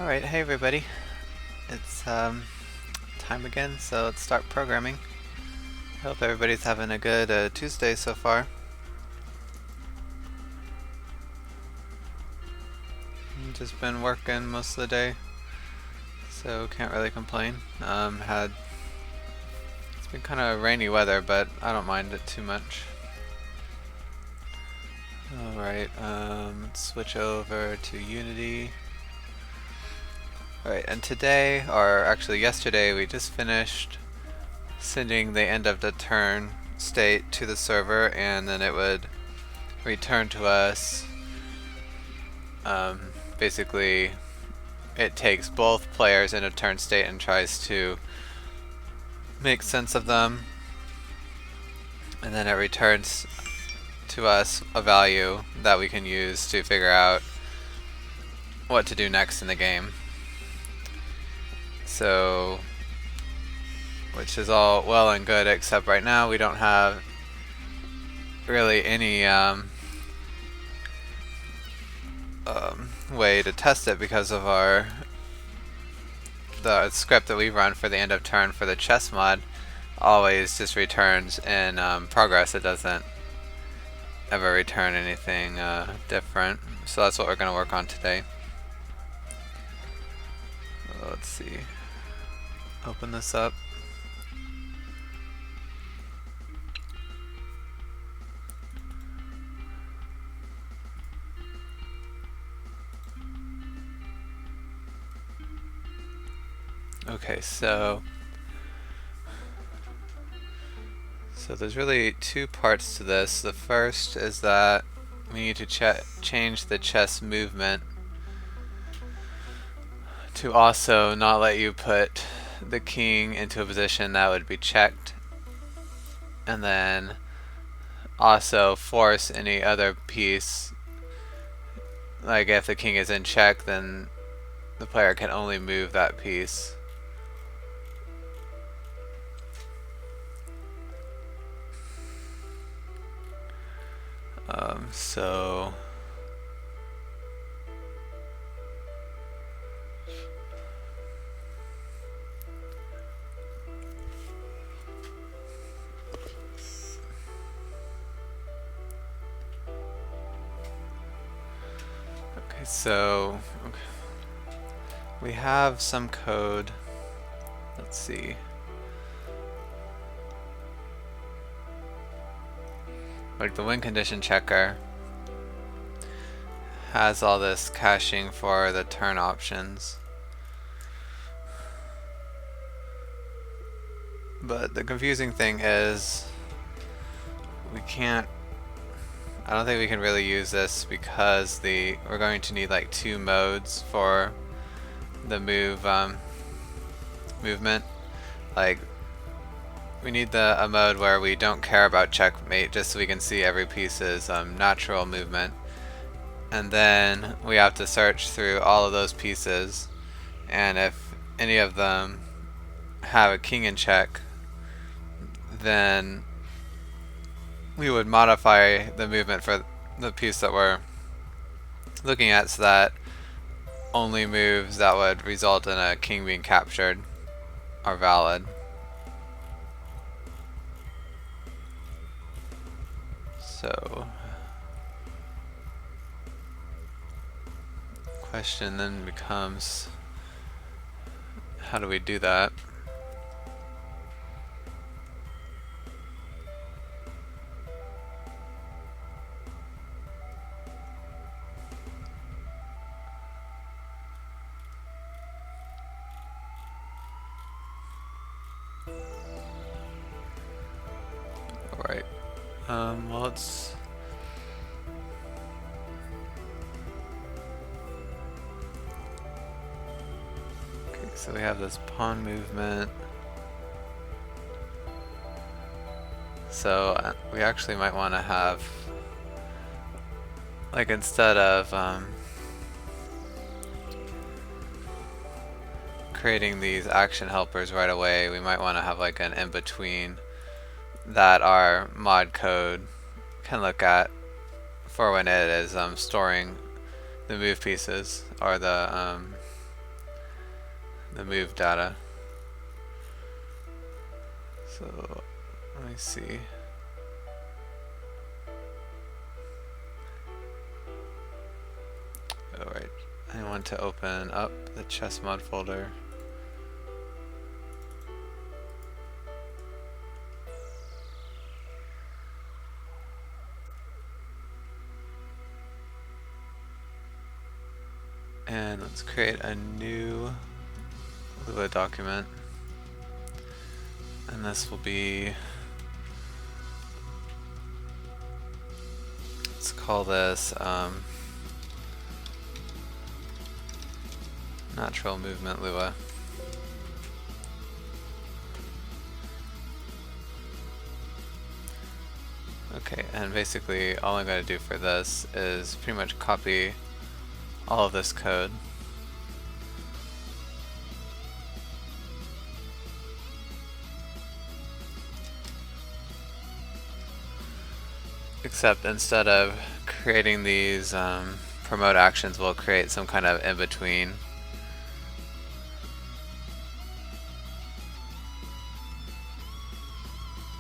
Alright, hey everybody. It's time again, so let's start programming. I hope everybody's having a good Tuesday so far. Just been working most of the day, so can't really complain. It's been kind of rainy weather, but I don't mind it too much. Alright, let's switch over to Unity. Alright, and today, or actually yesterday, we just finished sending the end of the turn state to the server, and then it would return to us. Basically, it takes both players in a turn state and tries to make sense of them, and then it returns to us a value that we can use to figure out what to do next in the game. So, which is all well and good, except right now we don't have really any way to test it because of the script that we run for the end of turn for the chess mod always just returns in progress. It doesn't ever return anything different. So that's what we're going to work on today. Let's see. Open this up. Okay, so there's really two parts to this. The first is that we need to change the chess movement to also not let you put the king into a position that would be checked, and then also force any other piece. Like if the king is in check, then the player can only move that piece. So we have some code. Let's see. Like the win condition checker has all this caching for the turn options. But the confusing thing is I don't think we can really use this because we're going to need like two modes for the movement. Like we need a mode where we don't care about checkmate, just so we can see every piece's natural movement. And then we have to search through all of those pieces, and if any of them have a king in check, then we would modify the movement for the piece that we're looking at so that only moves that would result in a king being captured are valid. So, question then becomes, how do we do that? Alright. Well, let's so we have this pawn movement. So we actually might want to have, like, instead of creating these action helpers right away, we might want to have like an in-between that our mod code can look at for when it is storing the move pieces or the the move data. So let me see. Alright, I want to open up the chess mod folder. And let's create a new Lua document. And this will be, let's call this natural movement Lua. Okay, and basically all I'm going to do for this is pretty much copy all of this code. Except instead of creating these promote actions, we'll create some kind of in-between.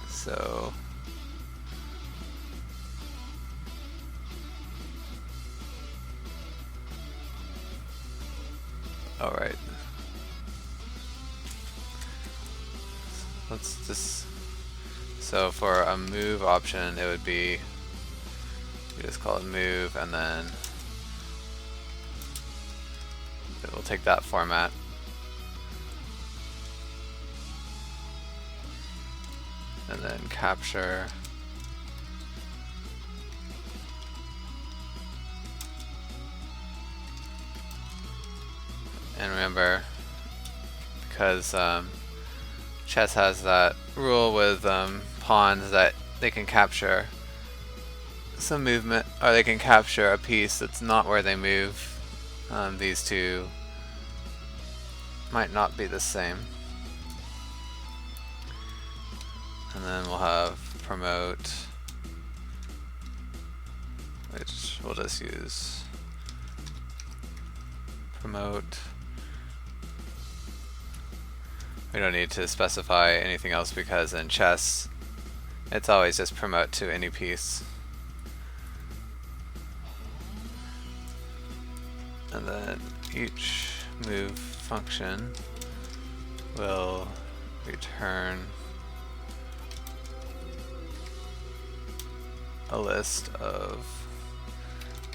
So alright. Let's just, so for a move option it would be, we just call it move, and then it will take that format. And then capture. And remember, because chess has that rule with pawns that they can capture some movement, or they can capture a piece that's not where they move. These two might not be the same. And then we'll have promote, which we'll just use promote. We don't need to specify anything else because in chess it's always just promote to any piece. And then each move function will return a list of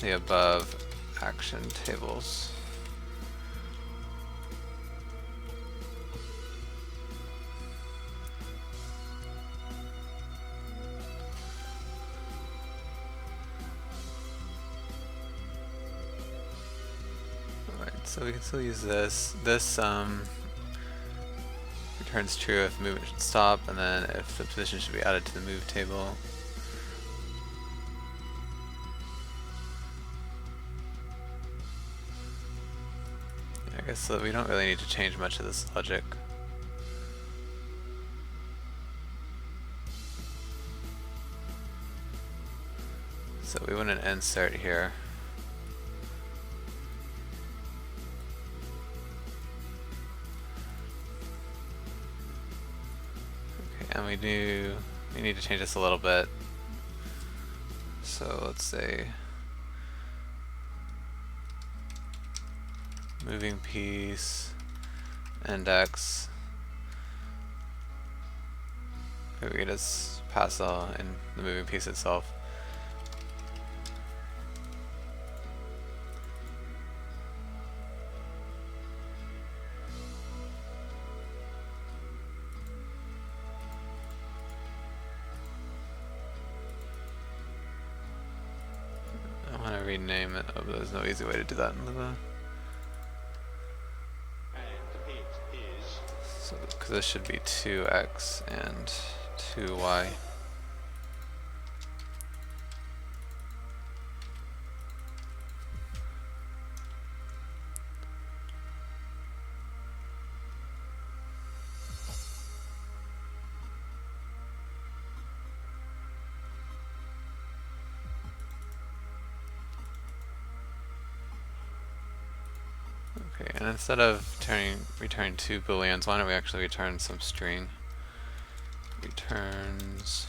the above action tables. Alright, so we can still use this. This returns true if movement should stop, and then if the position should be added to the move table. I guess so we don't really need to change much of this logic. So we want an insert here. Okay, and we need to change this a little bit. So let's say moving piece, index. Maybe we can just pass all in the moving piece itself. I want to rename it. Oh, there's no easy way to do that in Lua. So, because this should be 2x and 2y. Okay, and instead of returning two booleans, why don't we actually return some string? Returns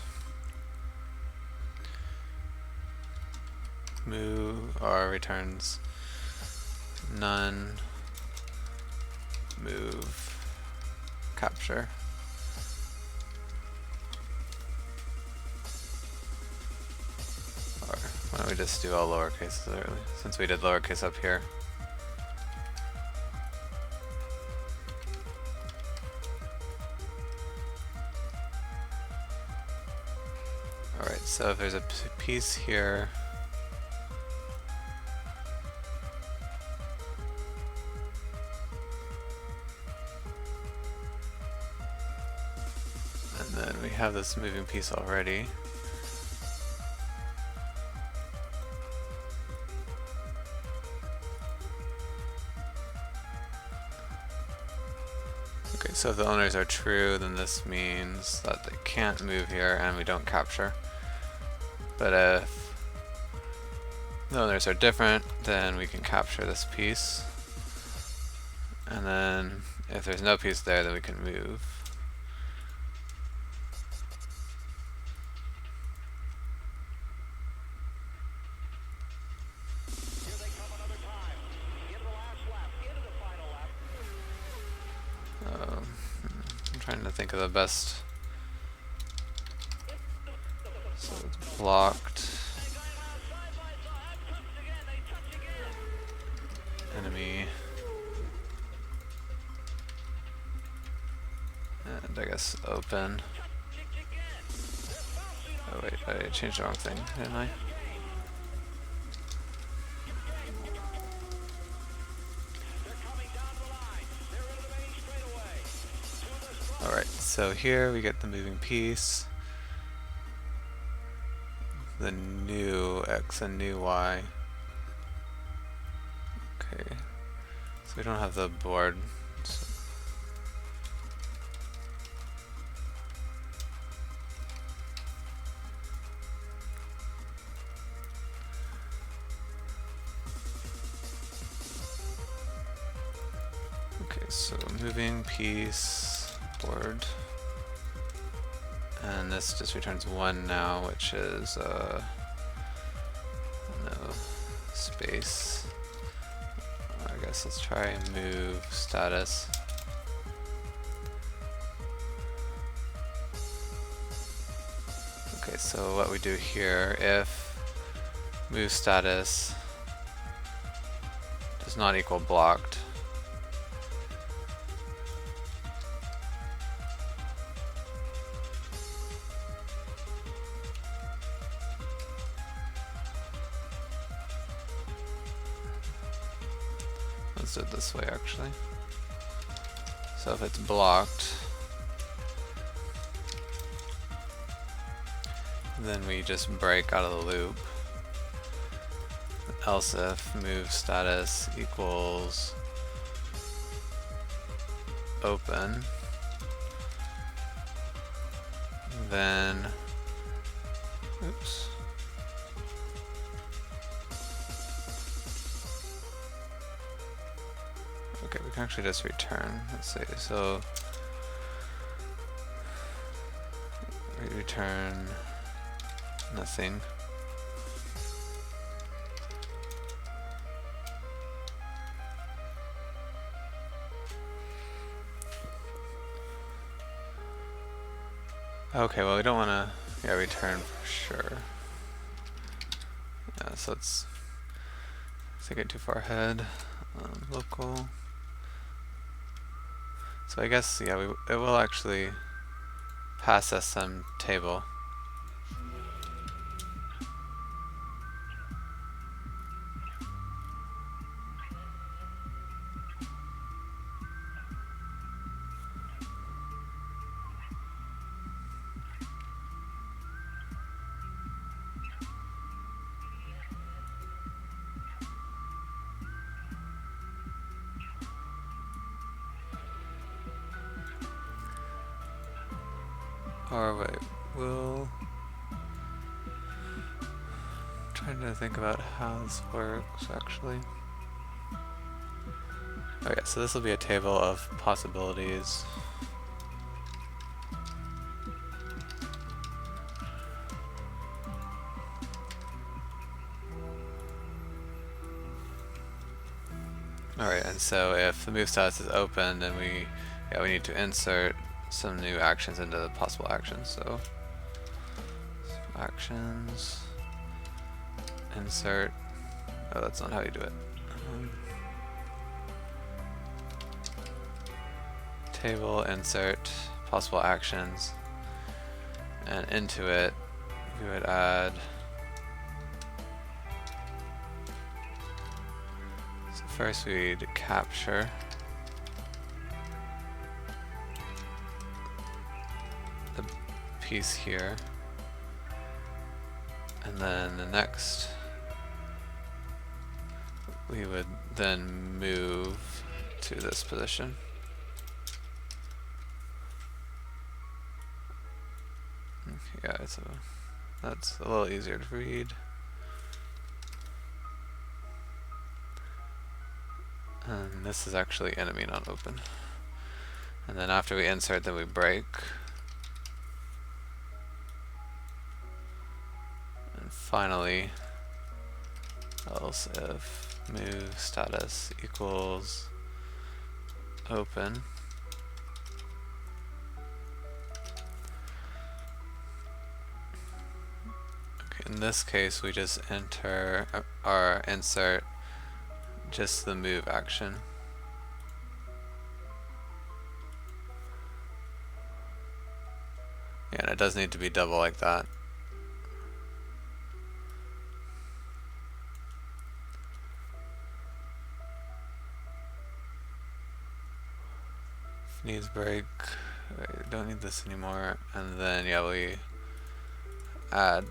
move, or returns none, move, capture. Or why don't we just do all lowercase early, since we did lowercase up here. Alright, so if there's a piece here, and then we have this moving piece already. Okay, so if the owners are true, then this means that they can't move here and we don't capture. But if the owners are different, then we can capture this piece. And then if there's no piece there, then we can move. I'm trying to think of the best. So it's blocked. Enemy. And I guess open. Oh wait, I changed the wrong thing, didn't I? Alright, so here we get the moving piece, the new X and new Y. Okay, so we don't have the board. So okay, so moving piece, board. And this just returns 1 now, which is no space. I guess let's try move status. Okay, so what we do here, if move status does not equal blocked, let's do it this way actually. So if it's blocked, then we just break out of the loop. Else if move status equals open, then oops. Okay, we can actually just return. Let's see. So we return nothing. Okay, well we don't want to return for sure. Yeah, so let's get too far ahead. Local. So I guess it will actually pass us some table. Or wait, I'm trying to think about how this works actually. Okay, so this will be a table of possibilities. Alright, and so if the move status is open, then we need to insert some new actions into the possible actions. So actions, insert. Oh, that's not how you do it. Table, insert, possible actions, and into it we would add. So first we'd capture the piece here, and then the next we would then move to this position. Yeah, that's a little easier to read. And this is actually enemy, not open. And then after we insert, then we break. And finally, else if move status equals open. In this case, we just enter or insert just the move action. Yeah, and it does need to be double like that. If needs break. Wait, don't need this anymore. And then yeah, we add.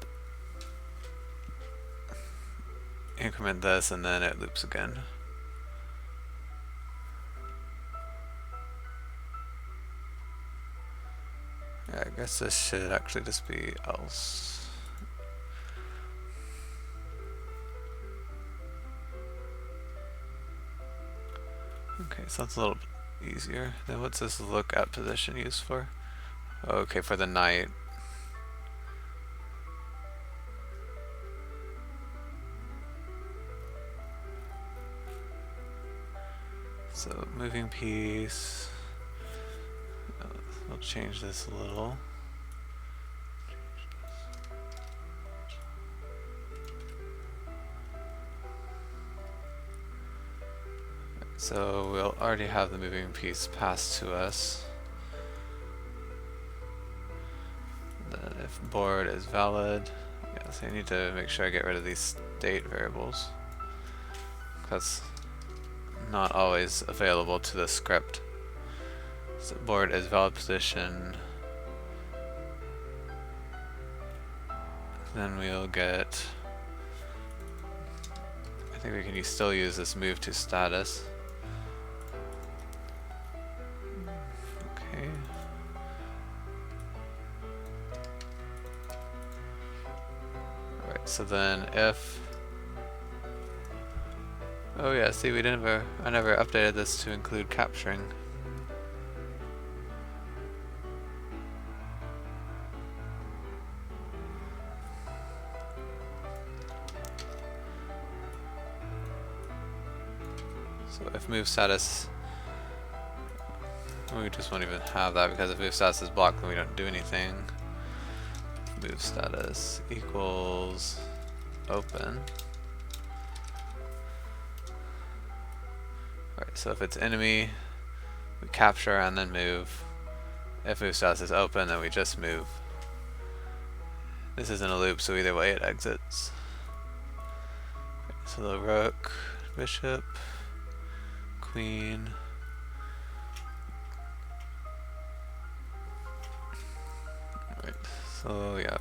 Increment this and then it loops again. Yeah, I guess this should actually just be else. Okay, so that's a little bit easier. Then what's this look at position used for? Okay, for the knight. So moving piece, we'll change this a little. So we'll already have the moving piece passed to us. Then if board is valid, yeah, so I need to make sure I get rid of these state variables. That's not always available to the script. So board is valid position. Then we'll get, I think we can still use this move to status. Okay. Alright, so then if, oh yeah, see I never updated this to include capturing. So if move status, we just won't even have that because if move status is blocked then we don't do anything. Move status equals open. Alright, so if it's enemy, we capture and then move. If move status is open, then we just move. This isn't a loop, so either way it exits. So the rook, bishop, queen. Right, so yeah,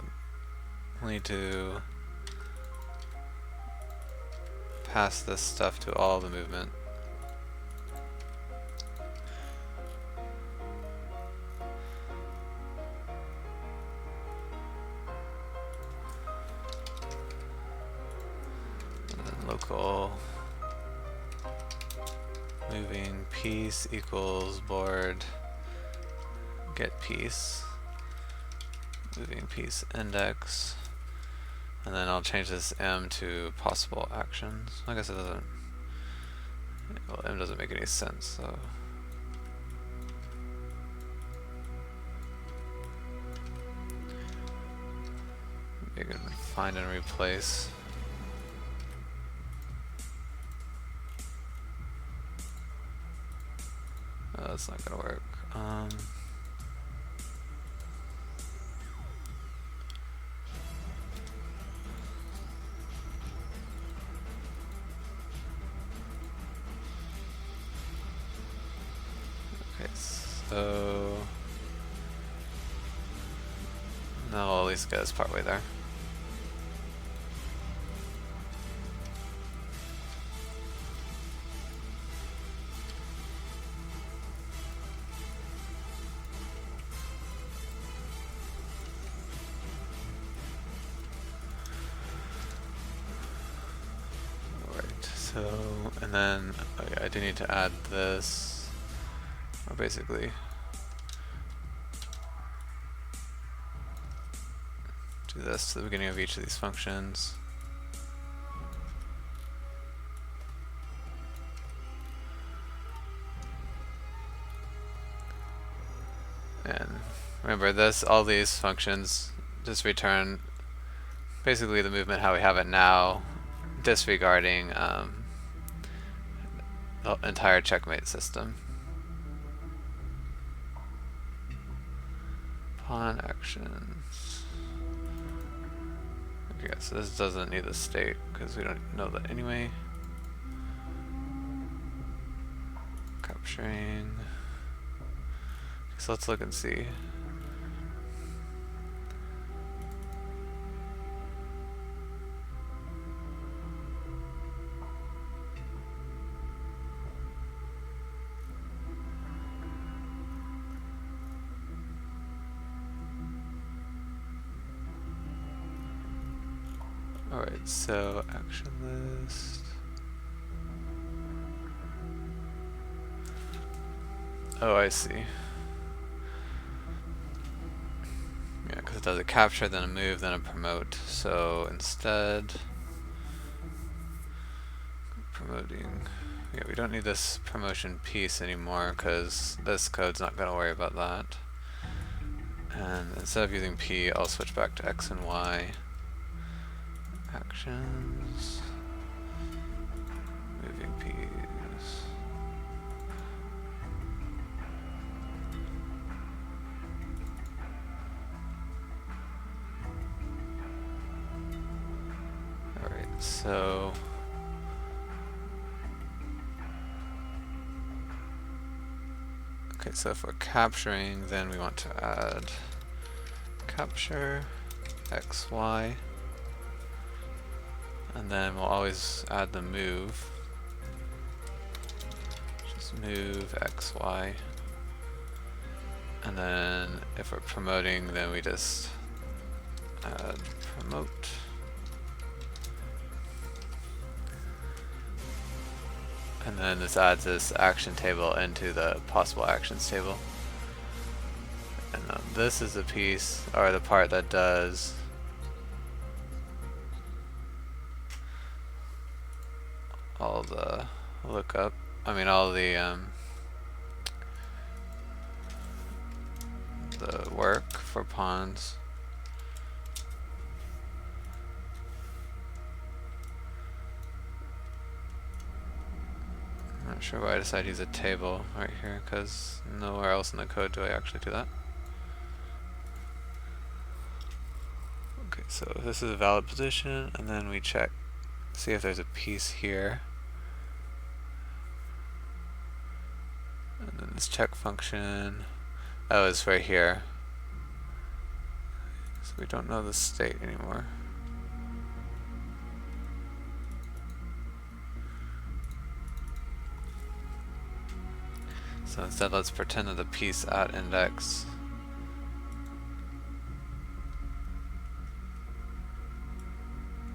we need to pass this stuff to all the movement. And then local moving piece equals board get piece, moving piece index, and then I'll change this M to possible actions. I guess it doesn't, well, M doesn't make any sense, so. You can find and replace. Oh, that's not gonna work. Okay, so now I'll at least get us partway there. So, and then okay, I do need to add this, or basically do this to the beginning of each of these functions. And remember this, all these functions just return basically the movement how we have it now, disregarding the entire checkmate system. Pawn actions. Okay, so this doesn't need the state because we don't know that anyway. Capturing. So let's look and see. Alright, so action list. Oh, I see. Yeah, because it does a capture, then a move, then a promote. So instead, promoting. Yeah, we don't need this promotion piece anymore because this code's not going to worry about that. And instead of using P, I'll switch back to X and Y. Actions, moving P's. Alright, so okay, so if we're capturing, then we want to add capture X, Y. And then we'll always add the move. Just move X, Y. And then if we're promoting, then we just add promote. And then this adds this action table into the possible actions table. And this is the piece, or the part that does all the lookup, all the work for pawns. I'm not sure why I decided to use a table right here, because nowhere else in the code do I actually do that. Okay, so this is a valid position, and then we check, see if there's a piece here. And then this check function, oh, it's right here. So we don't know the state anymore. So instead, let's pretend that the piece at index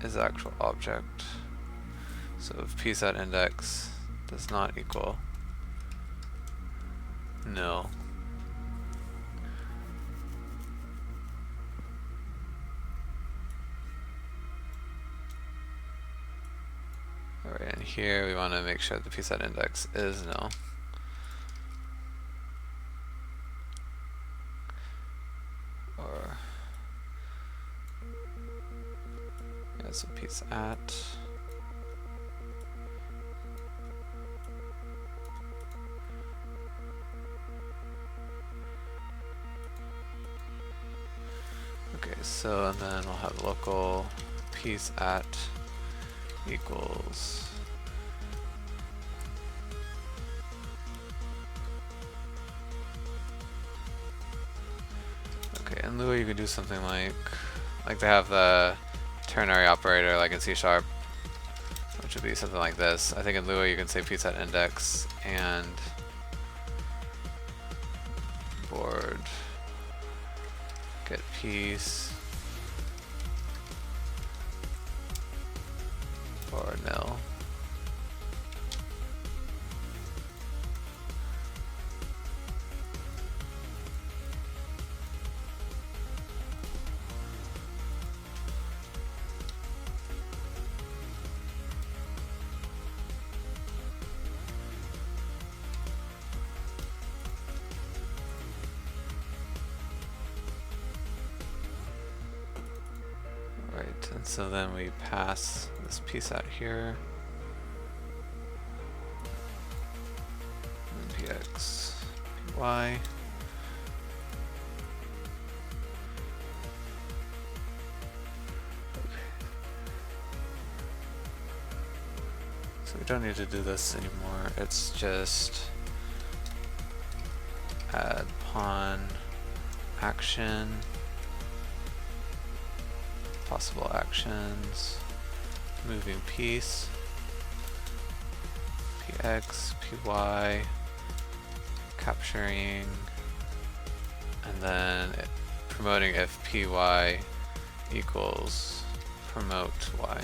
is the actual object. So if piece at index does not equal nil. Alright, and here we want to make sure the piece at index is nil. Or yeah, so piece at okay, so and then we'll have local piece at equals okay, in Lua you could do something like they have the ternary operator like in C#, which would be something like this. I think in Lua you can say piece at index and board get piece or nil. Right, and so then we pass this piece out here. And px, py. So we don't need to do this anymore. It's just add pawn action, possible actions, moving piece, px, py, capturing, and then promoting if py equals promote y.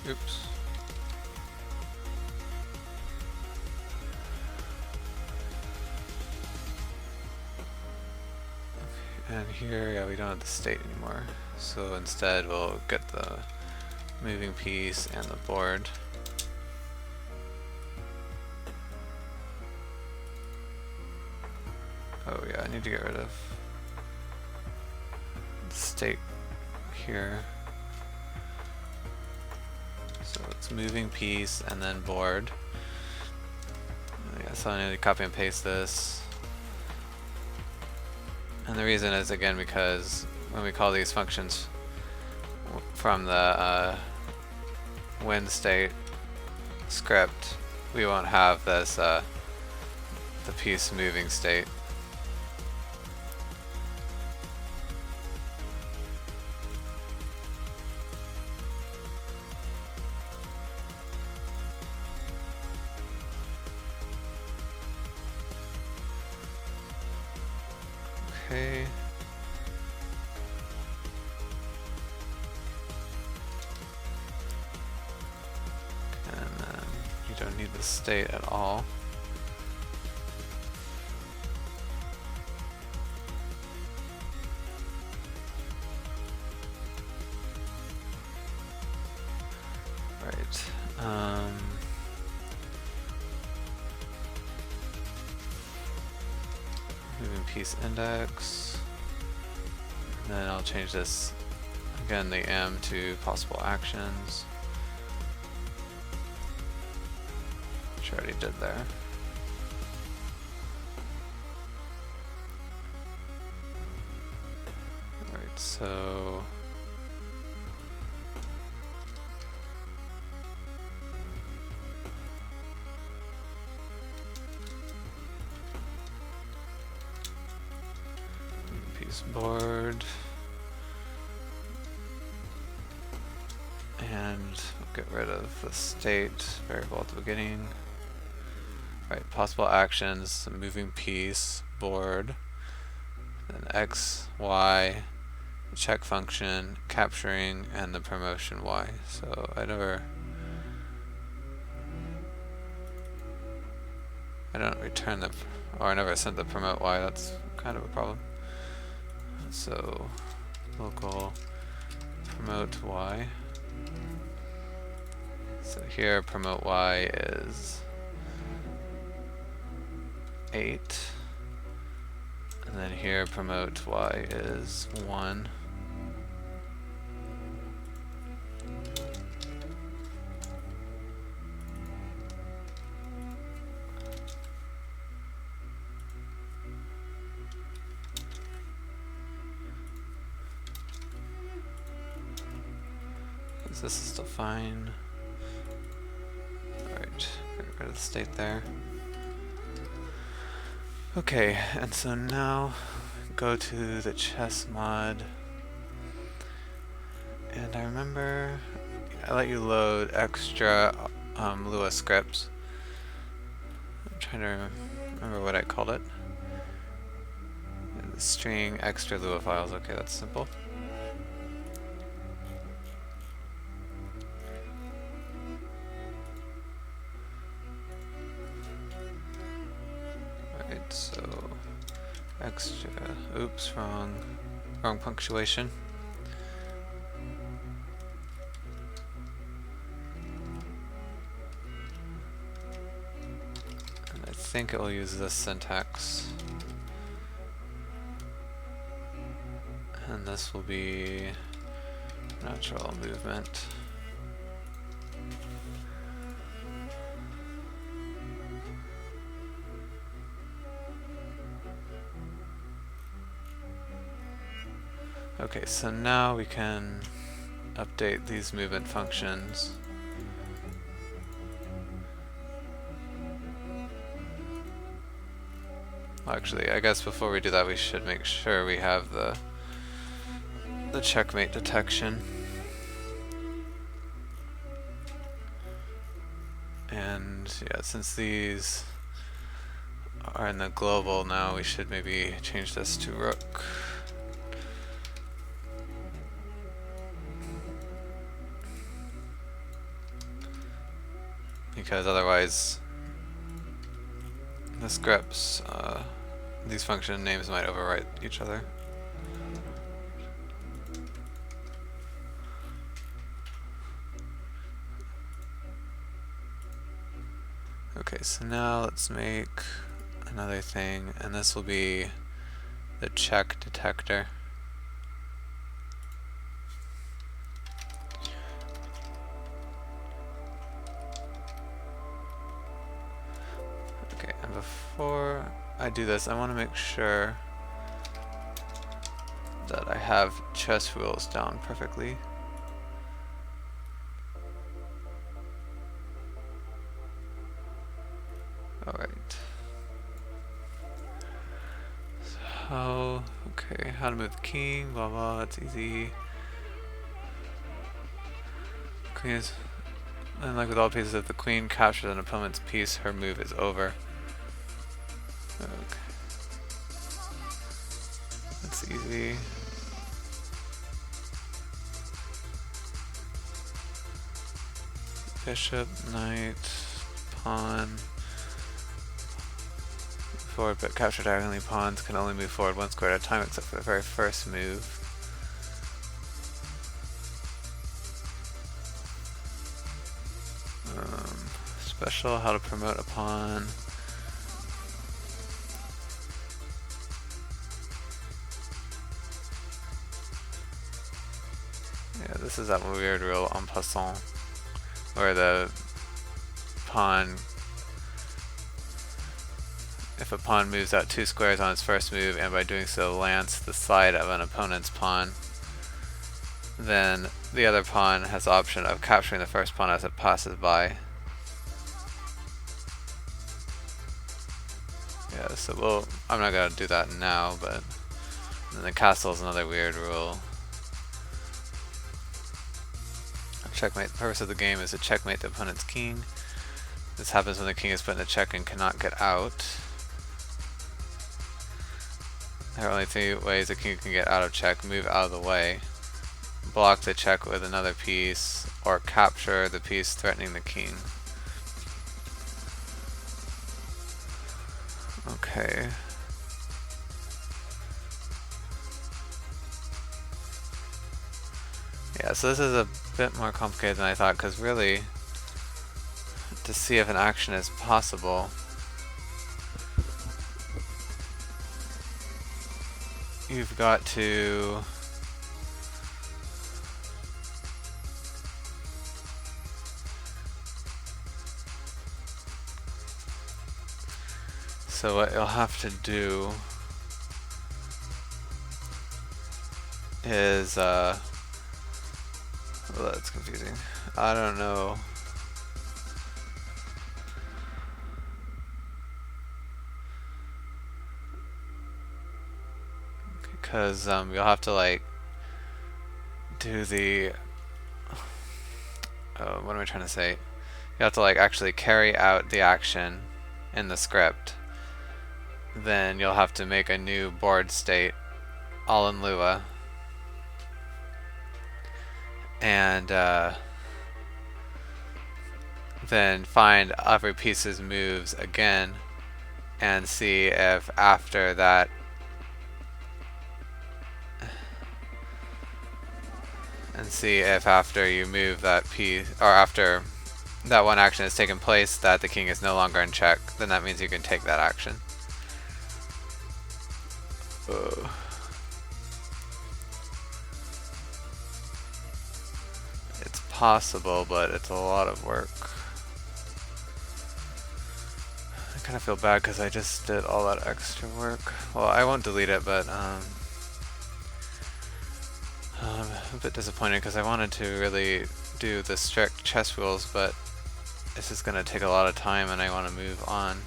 Oops. Okay, and here, yeah, we don't have the state anymore. So instead we'll get the moving piece and the board. Oh yeah, I need to get rid of the state here. So it's moving piece and then board. Yeah, so I need to copy and paste this. And the reason is again because when we call these functions from the win state script, we won't have this the piece moving state. Okay. And then you don't need the state at all. Right. Moving piece index. And then I'll change this again, the M to possible actions, which I already did there. Alright, so piece board, and we'll get rid of the state variable at the beginning. Right, possible actions, moving piece, board, then X, Y, the check function, capturing, and the promotion y. So I don't return the, or I never sent the promote y, that's kind of a problem. So local promote y. So here promote y is 8. And then here promote y is 1. This is still fine. Alright, get rid of the state there. Okay, and so now go to the chess mod. And I remember I let you load extra Lua scripts. I'm trying to remember what I called it. The string extra Lua files. Okay, that's simple. Alright, so extra, oops, wrong punctuation. And I think it will use this syntax. And this will be natural movement. Okay, so now we can update these movement functions. Well, actually, I guess before we do that, we should make sure we have the checkmate detection. And yeah, since these are in the global now, we should maybe change this to rook. Because otherwise the scripts, these function names might overwrite each other. Okay, so now let's make another thing, and this will be the check detector. Okay, and before I do this, I want to make sure that I have chess rules down perfectly. Alright. So, okay, how to move the king, blah blah, that's easy. Queen is, and like with all pieces, if the queen captures an opponent's piece, her move is over. Okay. That's easy. Bishop, knight, pawn. Forward, but captured diagonally pawns can only move forward one square at a time except for the very first move. Special, how to promote a pawn. Yeah, this is that weird rule en passant, where the pawn, if a pawn moves out 2 squares on its first move and by doing so lands the side of an opponent's pawn, then the other pawn has the option of capturing the first pawn as it passes by. Yeah, so well, I'm not gonna do that now, but then the castle is another weird rule. Checkmate. The purpose of the game is to checkmate the opponent's king. This happens when the king is put in a check and cannot get out. There are only three ways a king can get out of check: move out of the way, block the check with another piece, or capture the piece threatening the king. Okay. Yeah, so this is a bit more complicated than I thought, because really, to see if an action is possible, you've got to so what you'll have to do is well, that's confusing. I don't know. Because you'll have to like do the what am I trying to say? You have to like actually carry out the action in the script. Then you'll have to make a new board state all in Lua, and then find every piece's moves again and see if after that you move that piece, or after that one action has taken place, that the king is no longer in check. Then that means you can take that action. It's possible, but it's a lot of work. I kind of feel bad because I just did all that extra work. Well, I won't delete it, but I'm a bit disappointed because I wanted to really do the strict chess rules, but this is going to take a lot of time and I want to move on.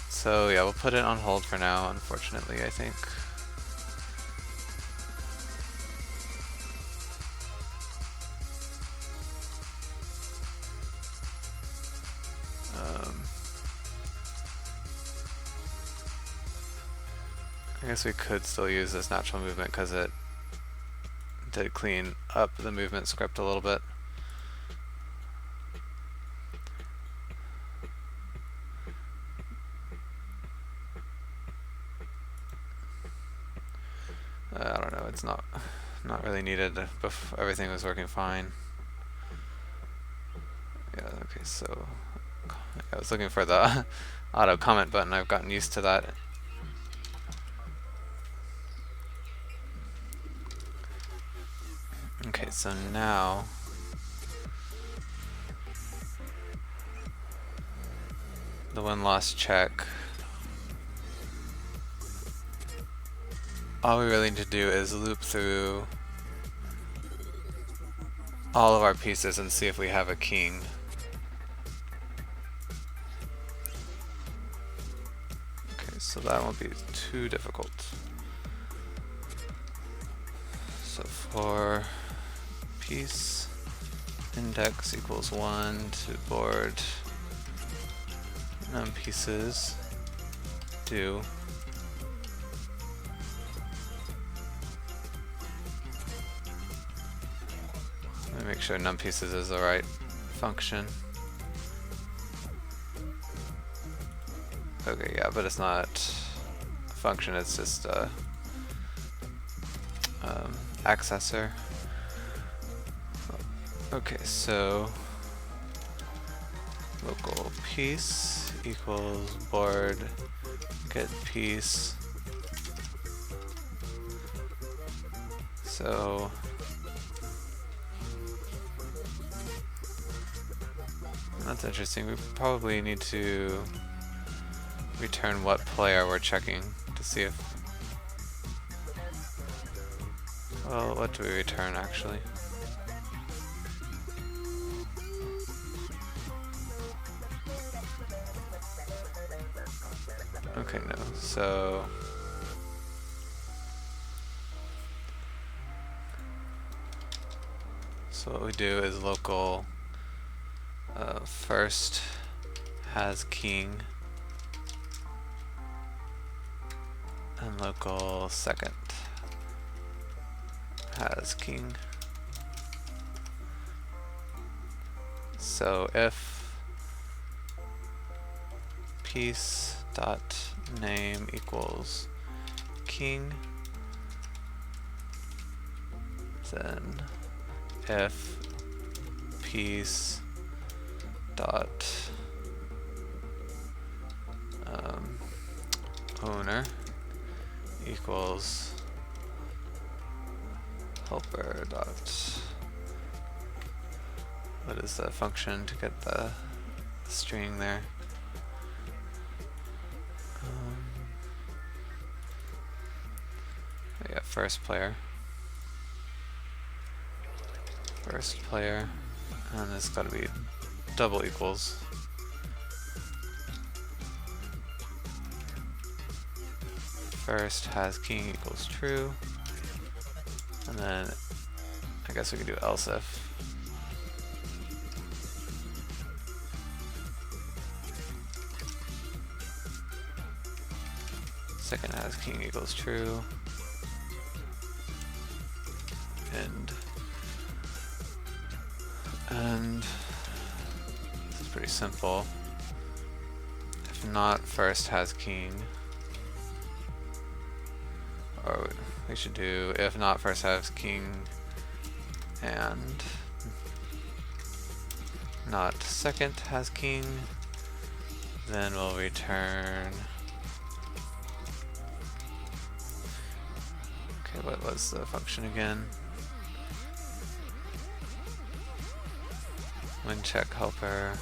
So yeah, we'll put it on hold for now, unfortunately, I think. I guess we could still use this natural movement because it did clean up the movement script a little bit. I don't know, it's not really needed. Everything was working fine. Yeah, okay, so I was looking for the auto comment button. I've gotten used to that. Okay, so now the win-loss check. All we really need to do is loop through all of our pieces and see if we have a king. Okay, so that won't be too difficult. So for piece index equals 1 to board num pieces do let me make sure num pieces is the right function. Okay, yeah, but it's not a function, it's just a accessor. Okay, so local piece equals board get piece. So that's interesting. We probably need to return what player we're checking to see if, well, what do we return actually? Okay, no, so what we do is local first has king, and local second has king. So if piece dot name equals king, then if piece dot owner equals helper dot, what is the function to get the string there? Yeah, first player, and it's got to be double equals. First has king equals true, and then I guess we could do else if. Second has king equals true, and this is pretty simple. If not first has king, or we should do if not first has king and not second has king, then we'll return. Okay, what was the function again? When check helper.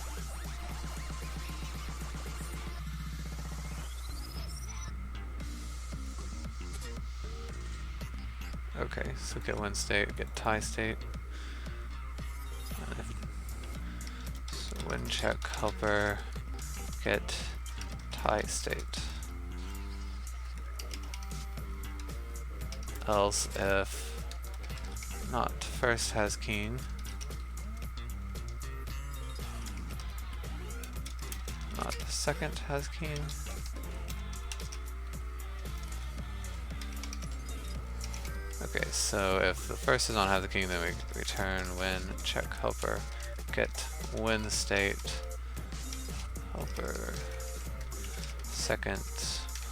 Okay, so get win state, get tie state. So win check helper, get tie state. Else if not first has king, not second has king, okay, so if the first does not have the king, then we return win check helper, get win state helper second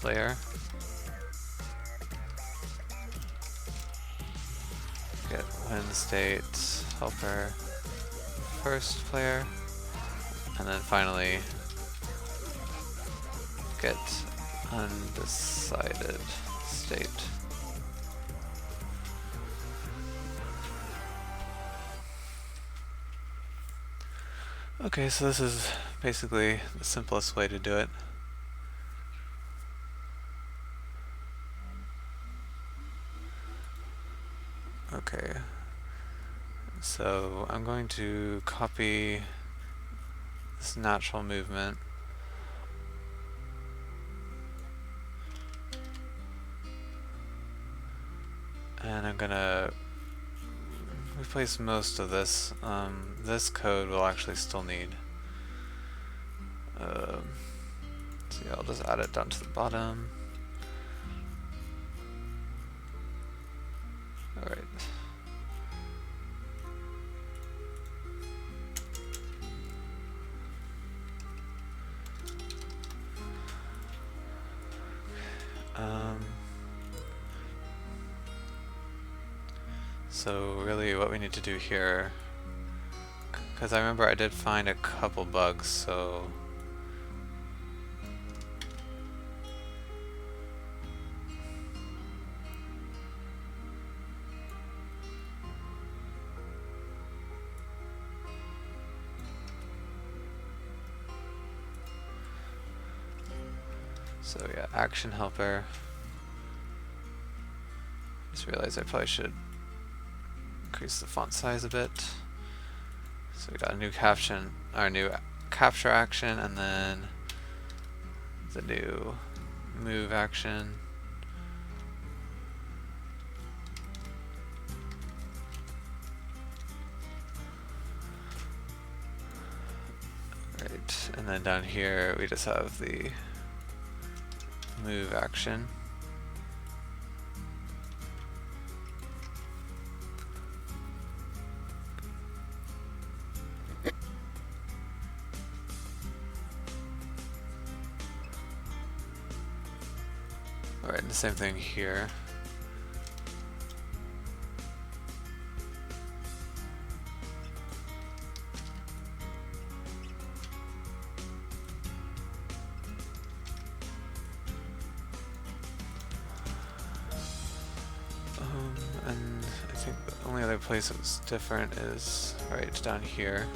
player, get win state helper first player, and then finally get undecided state. Okay, so this is basically the simplest way to do it. Okay, so I'm going to copy this natural movement and I'm gonna replace most of this. This code will actually still need. So yeah, I'll just add it down to the bottom. All right. So really what we need to do here, because I remember I did find a couple bugs, so yeah, action helper. Just realized I probably should increase the font size a bit. So we got a new caption, our new capture action, and then the new move action. Right, and then down here we just have the move action. Alright, the same thing here. And I think the only other place that's different is right down here.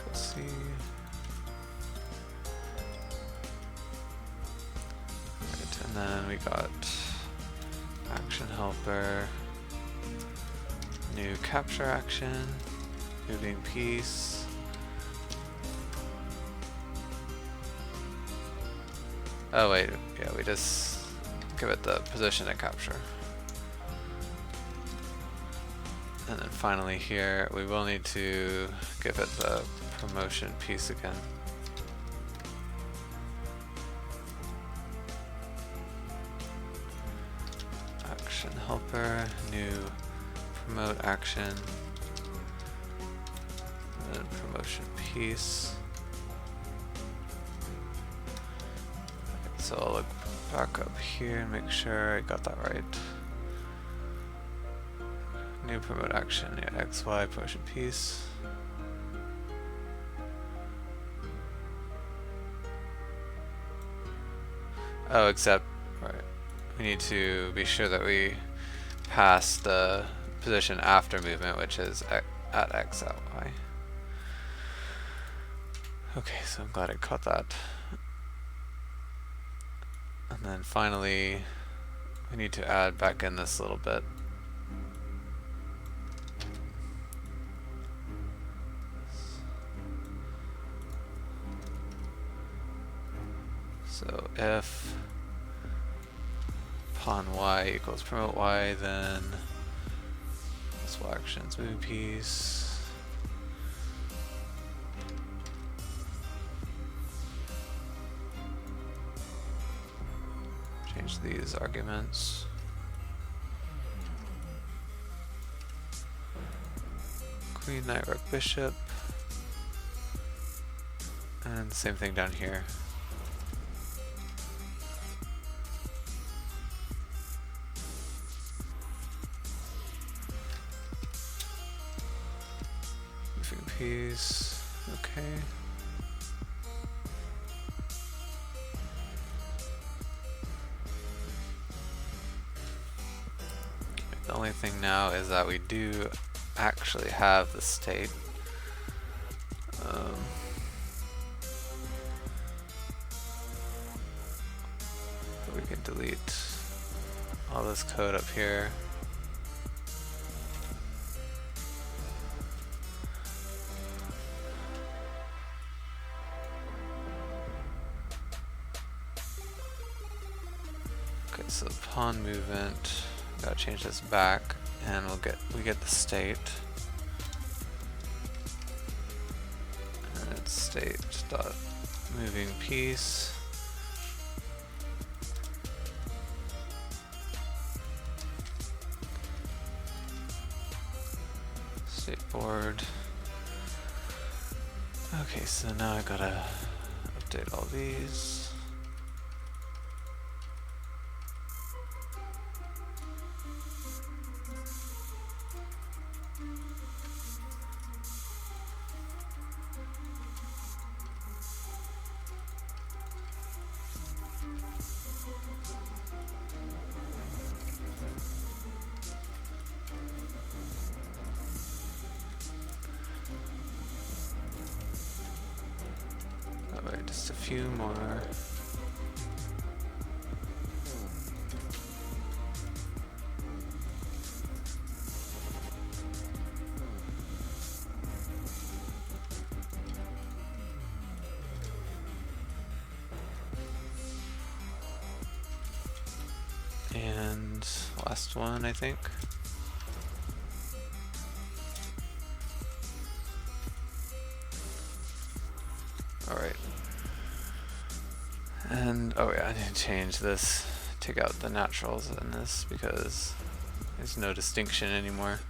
Let's see. Right, and then we got action helper, new capture action, moving piece. Oh wait, yeah, we just give it the position to capture. And then finally here, we will need to give it the promotion piece again. Action helper, new promote action, and then promotion piece. So I'll look back up here and make sure I got that right. New promote action, yeah, XY promotion piece. Oh, except, right, we need to be sure that we pass the position after movement, which is at X at Y. Okay, so I'm glad I caught that. And then finally, we need to add back in this little bit. So if pawn Y equals promote Y, then swap actions, move piece. Change these arguments. Queen, knight, rook, bishop. And the same thing down here. Moving piece. Okay. The only thing now is that we do actually have the state. But we can delete all this code up here. Okay, so pawn movement. Gotta change this back, and we get the state. And it's state dot moving piece. State board. Okay, so now I gotta update all these. Alright, just a few more. And last one, I think. Alright. And, oh yeah, I need to change this, take out the naturals in this because there's no distinction anymore.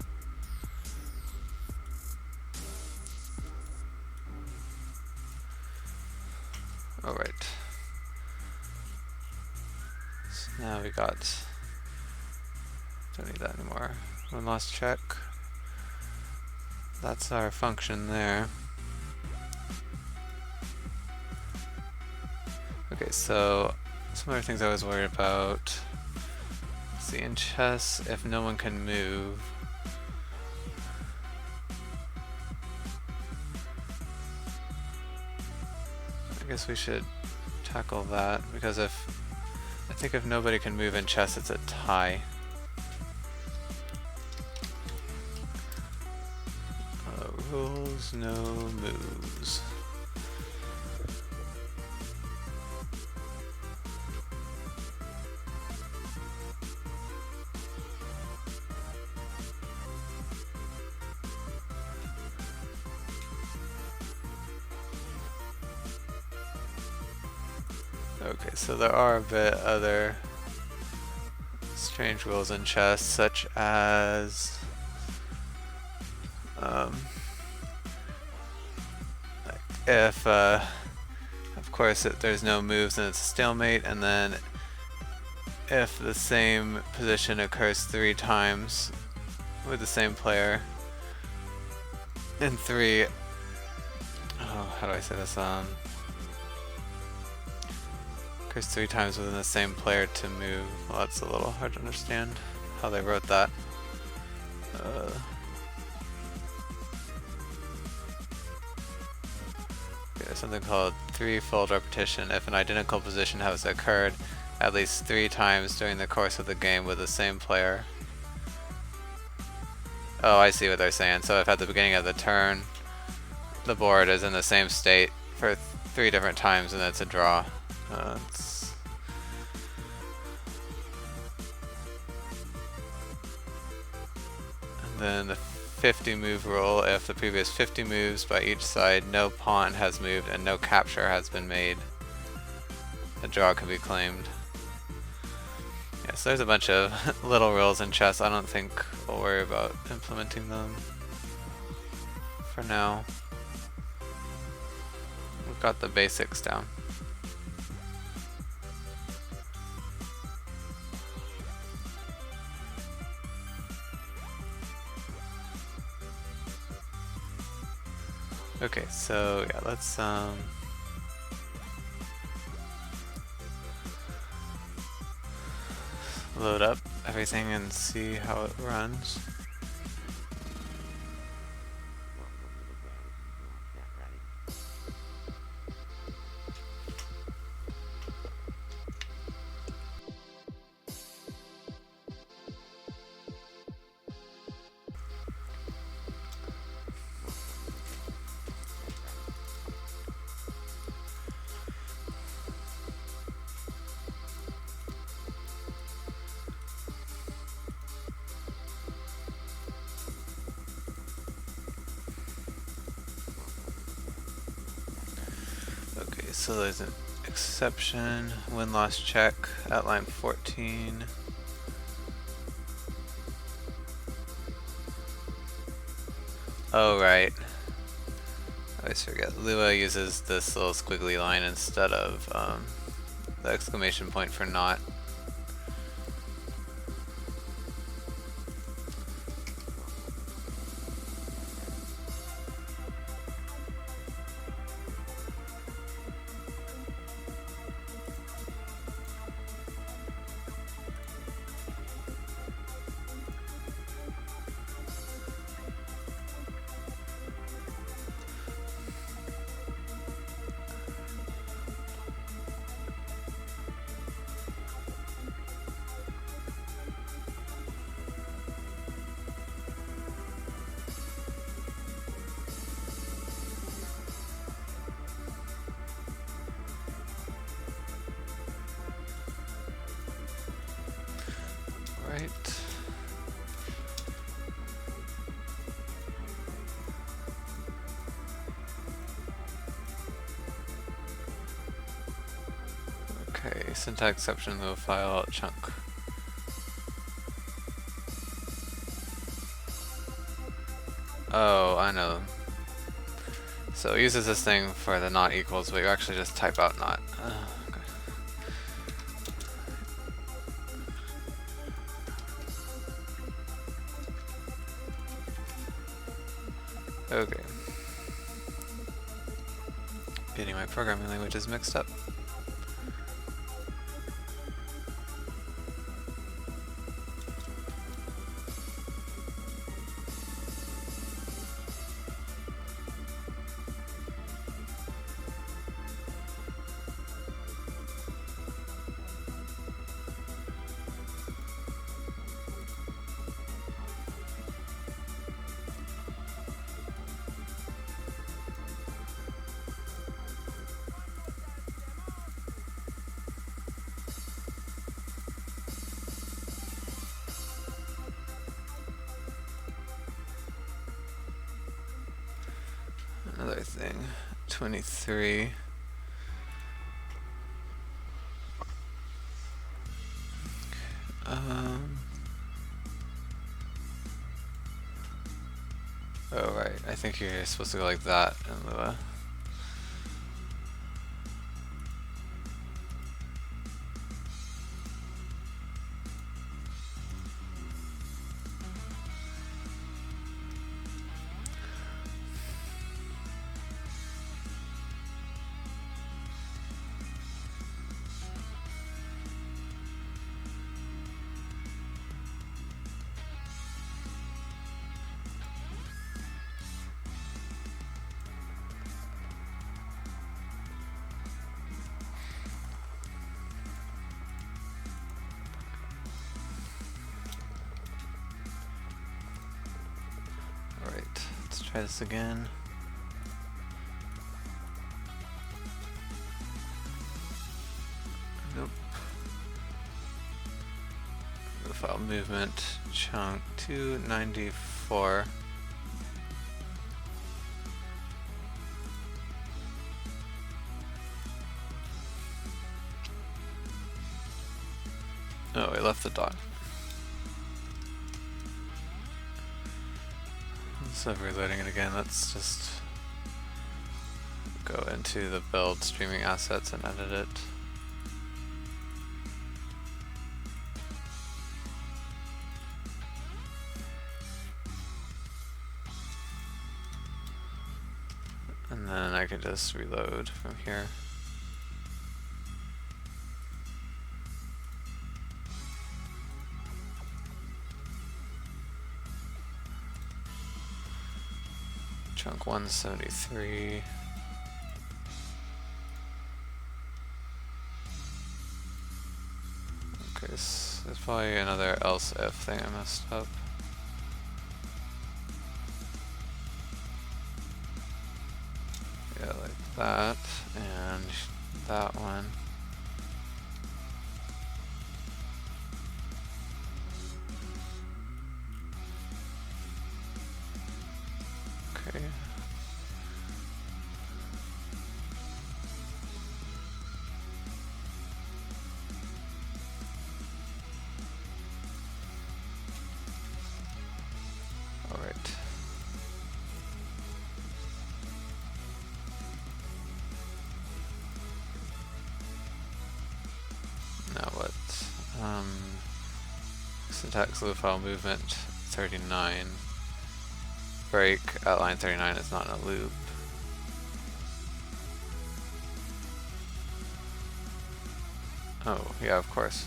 got... Don't need that anymore. One lost check. That's our function there. Okay, so some other things I was worried about. Let's see, in chess, if no one can move, I guess we should tackle that, because I think if nobody can move in chess, it's a tie. Rules, no moves. Okay, so there are a bit other strange rules in chess, such as if of course there's no moves and it's a stalemate, and then if the same position occurs 3 times with the same player in 3, how do I say this, occurs 3 times within the same player to move. Well, that's a little hard to understand how they wrote that. There's something called 3-fold repetition. If an identical position has occurred at least 3 times during the course of the game with the same player. Oh, I see what they're saying. So if at the beginning of the turn the board is in the same state for 3 different times, then it's a draw. And then the 50 move rule: if the previous 50 moves by each side, no pawn has moved and no capture has been made, a draw can be claimed. Yeah, so there's a bunch of little rules in chess. I don't think we'll worry about implementing them for now. We've got the basics down. Okay, so yeah, let's load up everything and see how it runs. So there's an exception, win-loss check at line 14. Oh, right. I always forget. Lua uses this little squiggly line instead of the exclamation point for not. Right. Okay, syntax exception though, file chunk. Oh, I know. So it uses this thing for the not equals, but you actually just type out not. Okay. Okay. Getting my programming languages mixed up. Another thing, 23. Oh right, I think you're supposed to go like that in Lua. Alright, let's try this again. Nope. The file movement chunk 294. Oh, I left the dot. Instead of reloading it again, let's just go into the build streaming assets and edit it. And then I can just reload from here. Chunk 173. Okay, so there's probably another else if thing I messed up. Yeah, like that, and that one. Okay. All right. Now what? Syntax loop file movement 39. Break at line 39 is not in a loop. Oh, yeah, of course.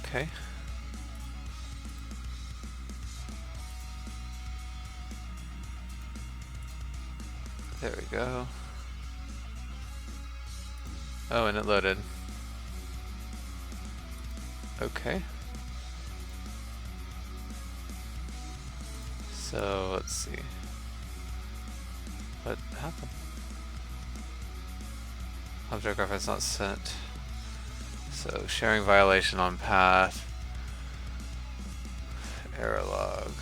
Okay. There we go. Oh, and it loaded. Okay. So, let's see. What happened? Object reference not sent. So, sharing violation on path. Error log.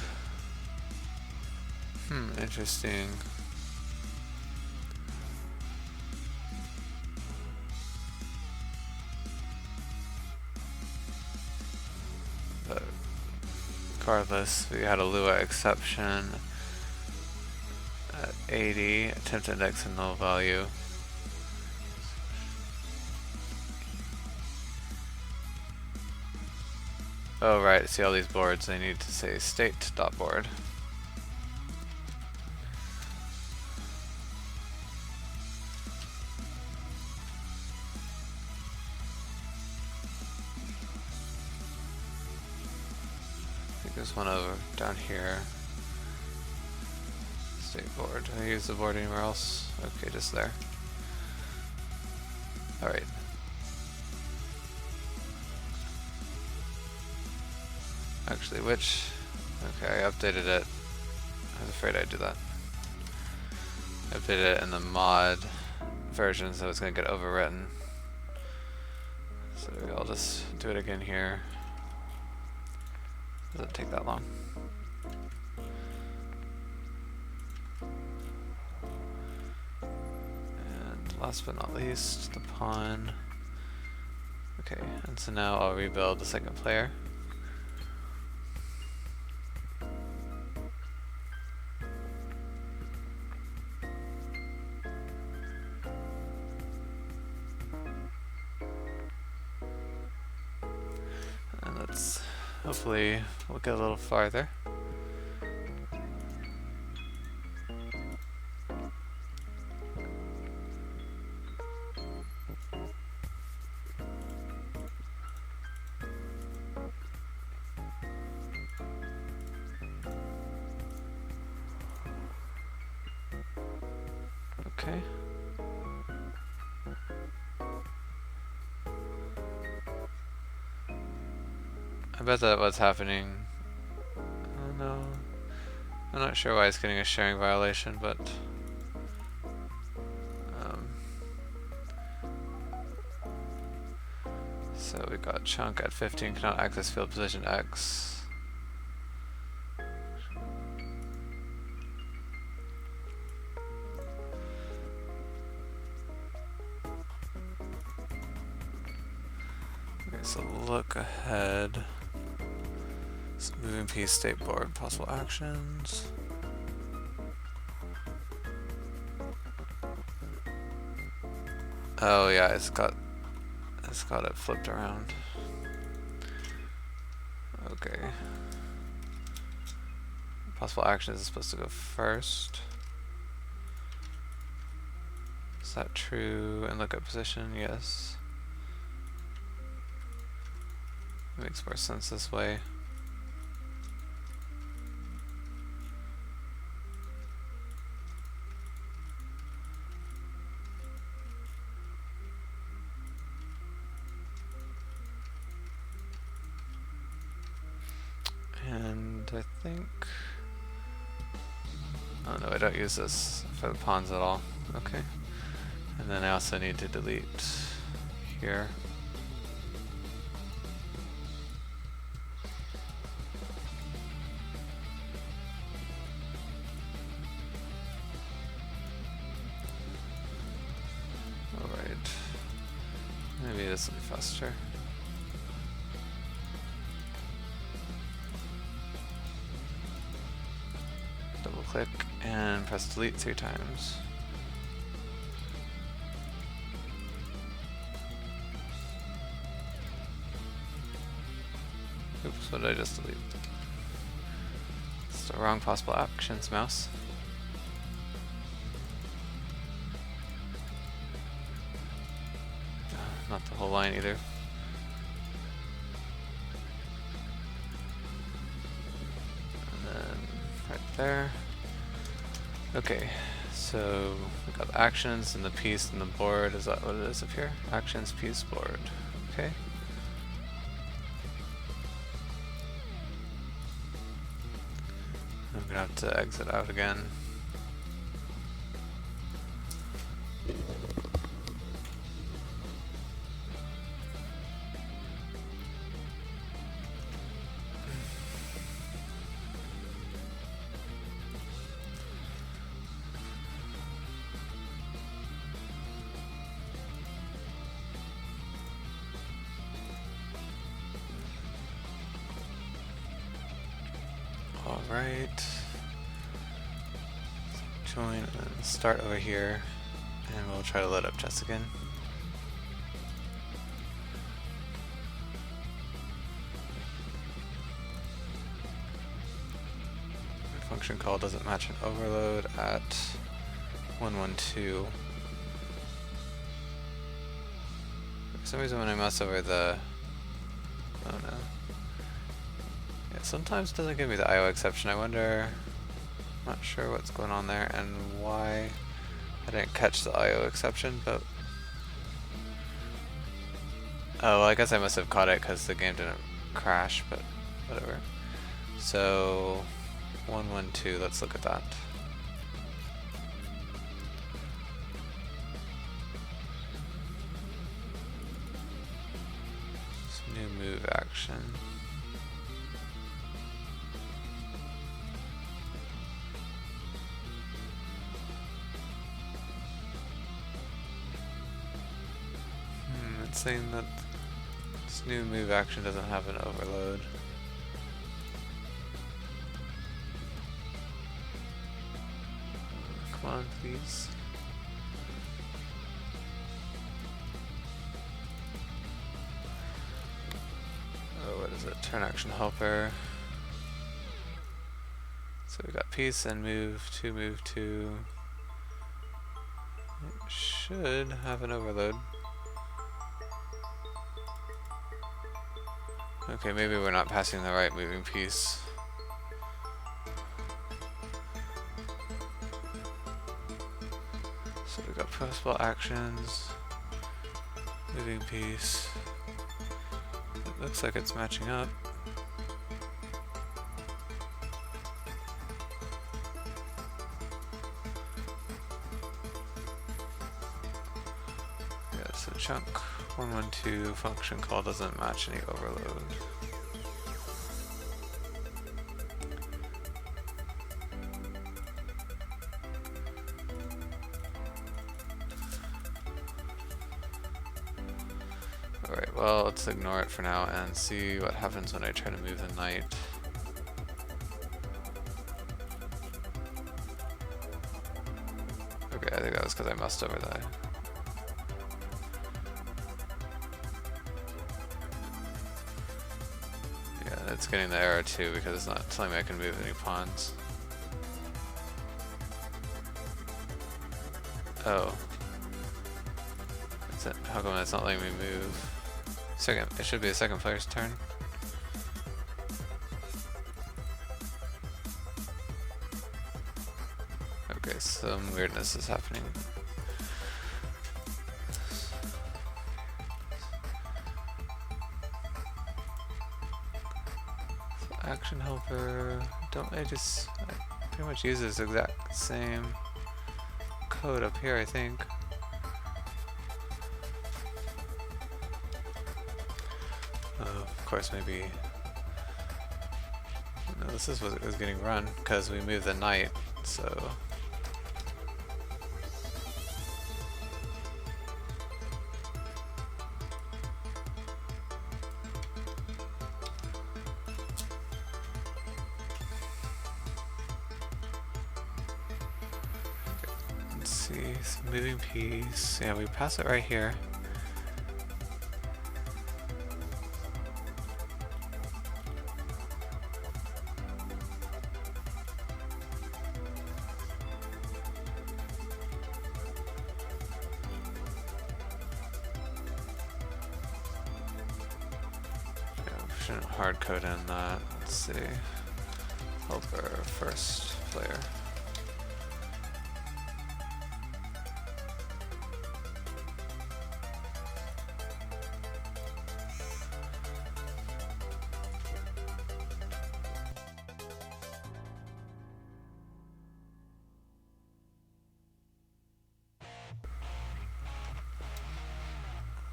Interesting. But regardless, we had a Lua exception at 80, attempt index and null value. Oh right, see all these boards, they need to say state.board. I think there's one over down here. State board. Did I use the board anywhere else? Okay, just there. Alright. Actually, which... Okay, I updated it. I was afraid I'd do that. I updated it in the mod version, so it's going to get overwritten. So I'll just do it again here. Doesn't take that long. And last but not least, the pawn. Okay, and so now I'll rebuild the second player. And let's hopefully we'll get a little farther. Okay. I bet that what's happening. Oh no. I'm not sure why it's getting a sharing violation, but so we got chunk at 15 cannot access field position X. Okay, so look ahead. So moving piece, state board, possible actions. Oh yeah, it's got it flipped around. Okay. Possible actions is supposed to go first. Is that true? And look at position, yes. Makes more sense this way. And I think... Oh no, I don't use this for the pawns at all. Okay. And then I also need to delete here. Alright. Maybe this will be faster. Double click and press delete 3 times. Oops, what did I just delete? It's the wrong possible actions mouse. Not the whole line either. And then right there. Okay, so we got the actions and the piece and the board. Is that what it is up here? Actions, piece, board. Okay. I'm gonna have to exit out again. Alright, join and start over here, and we'll try to load up chess again. function call doesn't match an overload at 112. For some reason when I mouse over the... oh no. Yeah, sometimes it doesn't give me the IO exception. I wonder... not sure what's going on there and why I didn't catch the IO exception, but... oh, well, I guess I must have caught it because the game didn't crash, but whatever. So... 112, let's look at that. New move action. It's saying that this new move action doesn't have an overload. Come on, please. What is it? Turn action helper. So we got piece and move to. It should have an overload. Okay, maybe we're not passing the right moving piece. So we got possible actions, moving piece. It looks like it's matching up. Yeah, so chunk 112 function call doesn't match any overload. Alright, well, let's ignore it for now and see what happens when I try to move the knight. Okay, I think that was because I moused over the... yeah, it's getting the error too because it's not telling me I can move any pawns. Oh. How come it's not letting me move? Second, it should be the second player's turn. Okay, some weirdness is happening. So action helper, I pretty much use this exact same code up here, I think. Of course, maybe... no, this is what is getting run, because we moved the knight, so... okay, let's see, moving piece, yeah, we pass it right here. Shouldn't hard code in that. Let's see. Helper first player.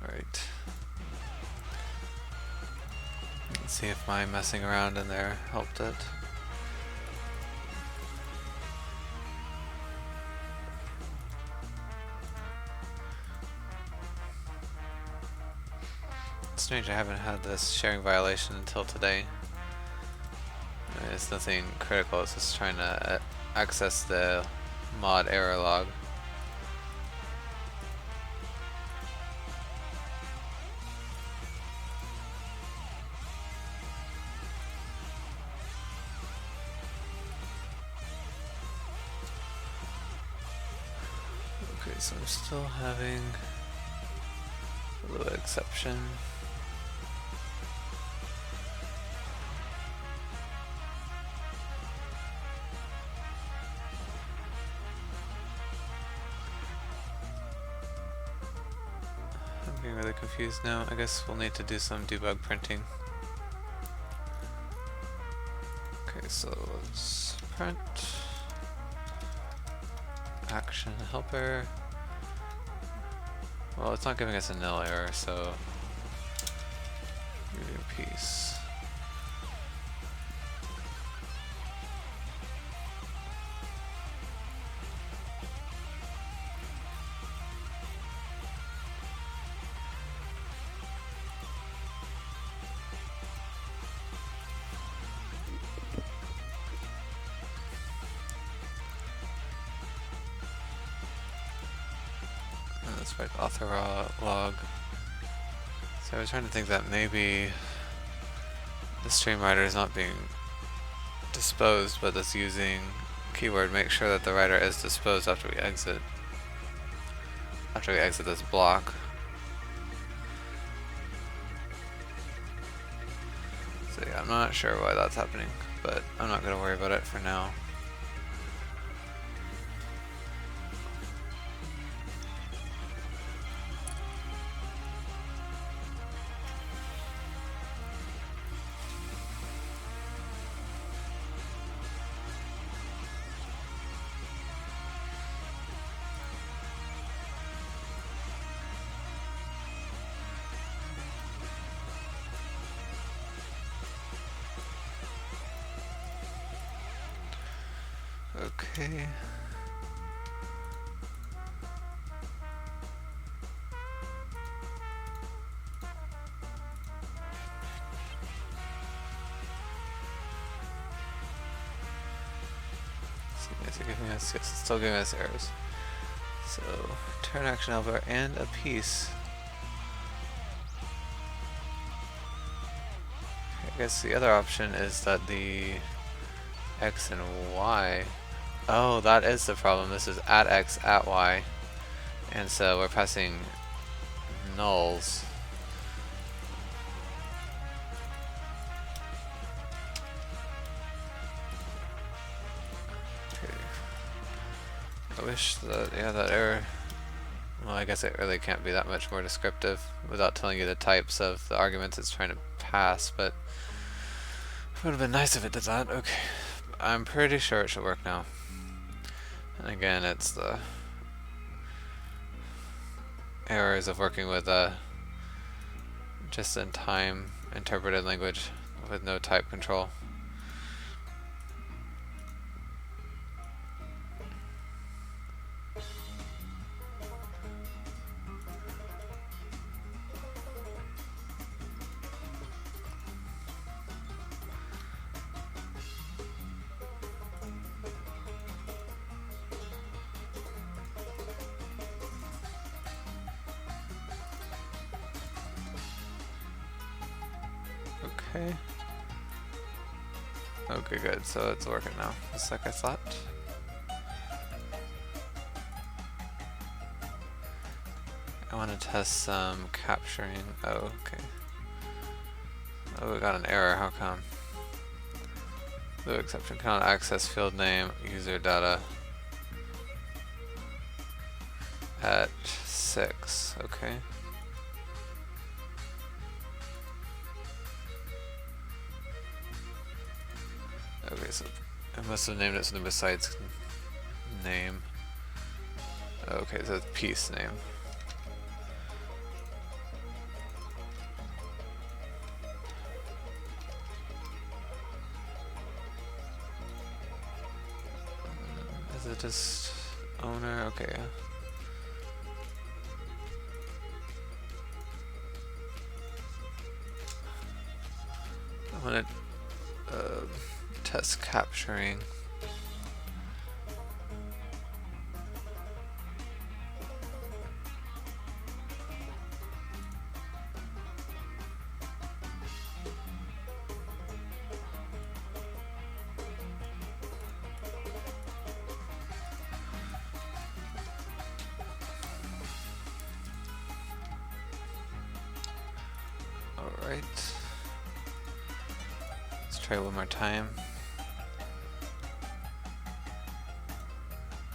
All right. Let's see if my messing around in there helped it. It's strange I haven't had this sharing violation until today. It's nothing critical, it's just trying to access the mod error log. so I'm still having a little exception. I'm getting really confused now. I guess we'll need to do some debug printing. Okay, so let's print action helper. Well, it's not giving us a nil error, so moving piece. Let's write author log. So I was trying to think that maybe the stream writer is not being disposed, but it's using keyword make sure that the writer is disposed after we exit. After we exit this block. So yeah, I'm not sure why that's happening, but I'm not going to worry about it for now. Okay. Is it giving us? Yes, it's still giving us errors. So turn action helper and a piece. I guess the other option is that the X and Y. Oh, that is the problem. This is at X, at Y. And so we're passing nulls. Okay. I wish that, yeah, that error. Well, I guess it really can't be that much more descriptive without telling you the types of the arguments it's trying to pass, but it would have been nice if it did that. Okay. I'm pretty sure it should work now. And again, it's the errors of working with a just-in-time interpreted language with no type control. Okay. Okay, good. So it's working now, just like I thought. I want to test some capturing. Oh, okay. Oh, we got an error. How come? No exception. Cannot access field name user data at 6. Okay. Okay, so I must have named it something besides name. Okay, so it's piece name. Is it just owner? Okay. I want to test capturing. Alright. Let's try one more time.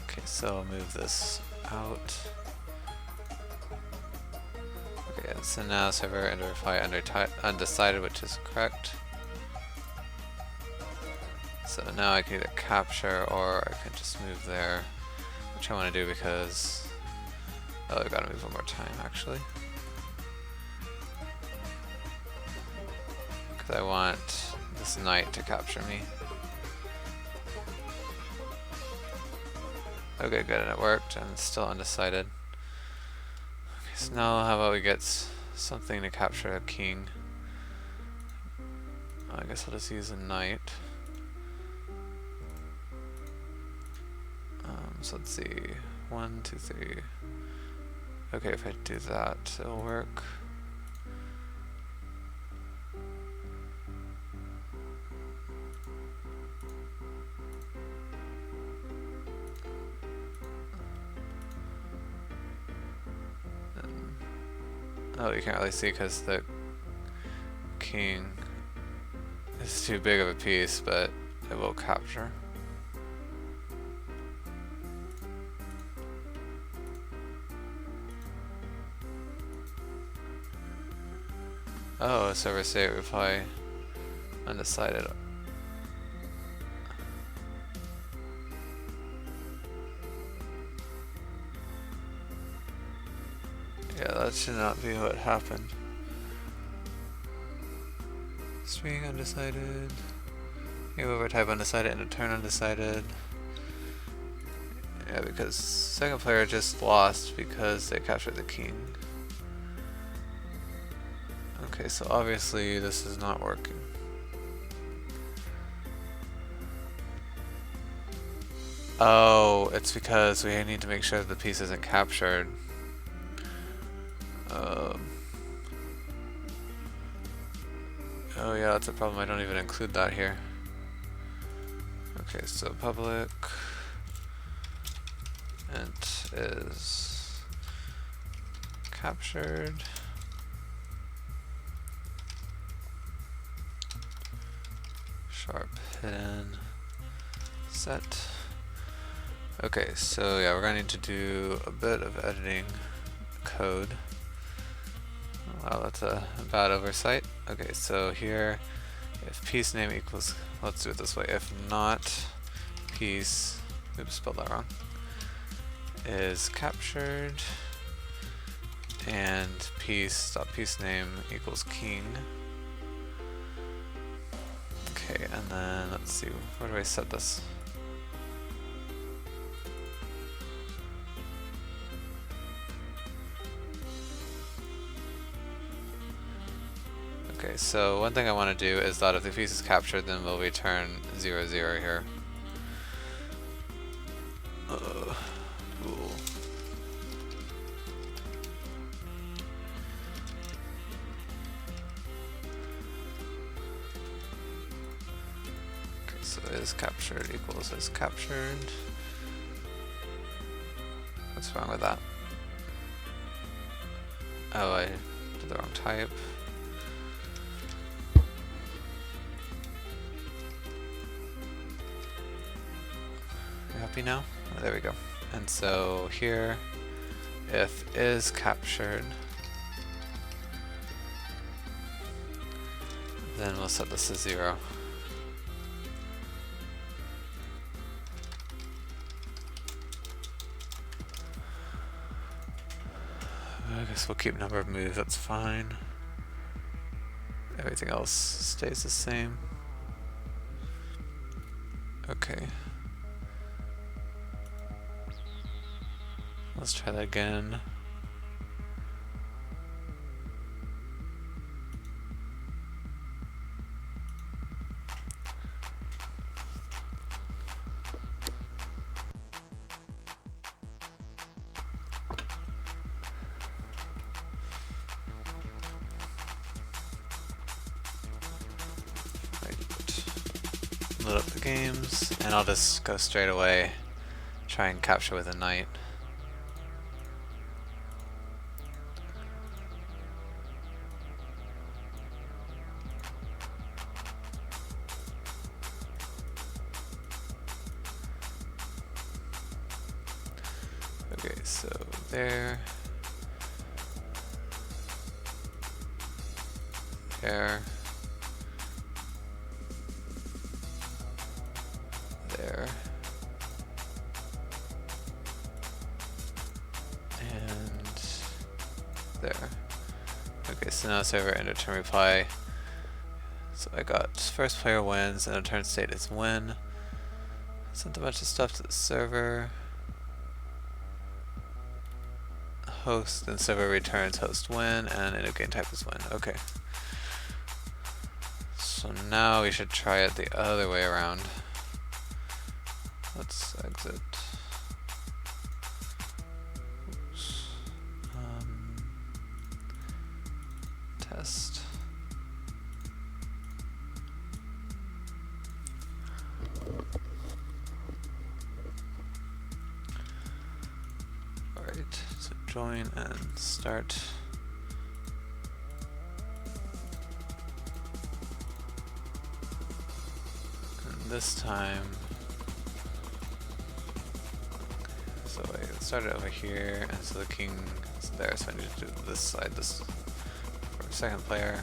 Okay, so I'll move this out. Okay, so now server and verify undecided, which is correct. So now I can either capture or I can just move there, which I want to do because, oh, I gotta move one more time actually. Because I want this knight to capture me. Okay, good, and it worked, and it's still undecided. Okay, so now how about we get something to capture a king? I guess I'll just use a knight. So let's see, 1, 2, 3. Okay, if I do that, it'll work. Oh, you can't really see because the king is too big of a piece, but it will capture. Oh, server state reply undecided. Yeah, that should not be what happened. String undecided. Game over type undecided and a turn undecided. Yeah, because second player just lost because they captured the king. Okay, so obviously this is not working. Oh, it's because we need to make sure that the piece isn't captured. Oh yeah, that's a problem. I don't even include that here. Okay, so public int is captured. Sharp hidden set. Okay, so yeah, we're going to need to do a bit of editing code. Wow, that's a bad oversight. Okay, so here, if piece name equals, let's do it this way, if not piece, oops, spelled that wrong, is captured, and piece name equals king. Okay, and then let's see, where do I set this? Okay, so one thing I want to do is that if the piece is captured, then we'll return 0, 0 here. Cool. Okay, so is captured equals is captured. What's wrong with that? Oh, I did the wrong type. Happy now? Oh, there we go. And so here, if is captured, then we'll set this to 0. I guess we'll keep number of moves, that's fine. Everything else stays the same. Okay. Let's try that again. Load up the games, and I'll just go straight away, try and capture with a knight. Okay, so there. There. There. And there. Okay, so now server end of turn reply. So I got first player wins and a turn state is win. Sent a bunch of stuff to the server. Host and server returns host win and end of game type is win. Okay. So now we should try it the other way around. Let's exit. Oops. Test. Alright, so join and start. And this time, so I started over here, and so the king is there, so I need to do this side, this for second player.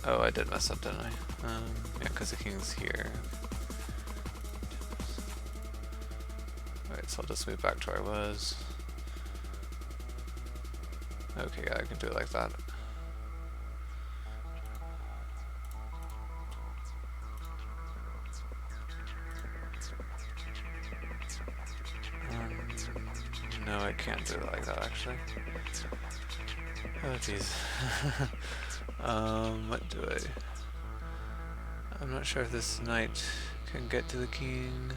Oh, I did mess up, didn't I? Yeah, because the king's here. Alright, so I'll just move back to where I was. Okay, yeah, I can do it like that. No, I can't do it like that, actually. Oh, jeez. What do I... I'm not sure if this knight can get to the king.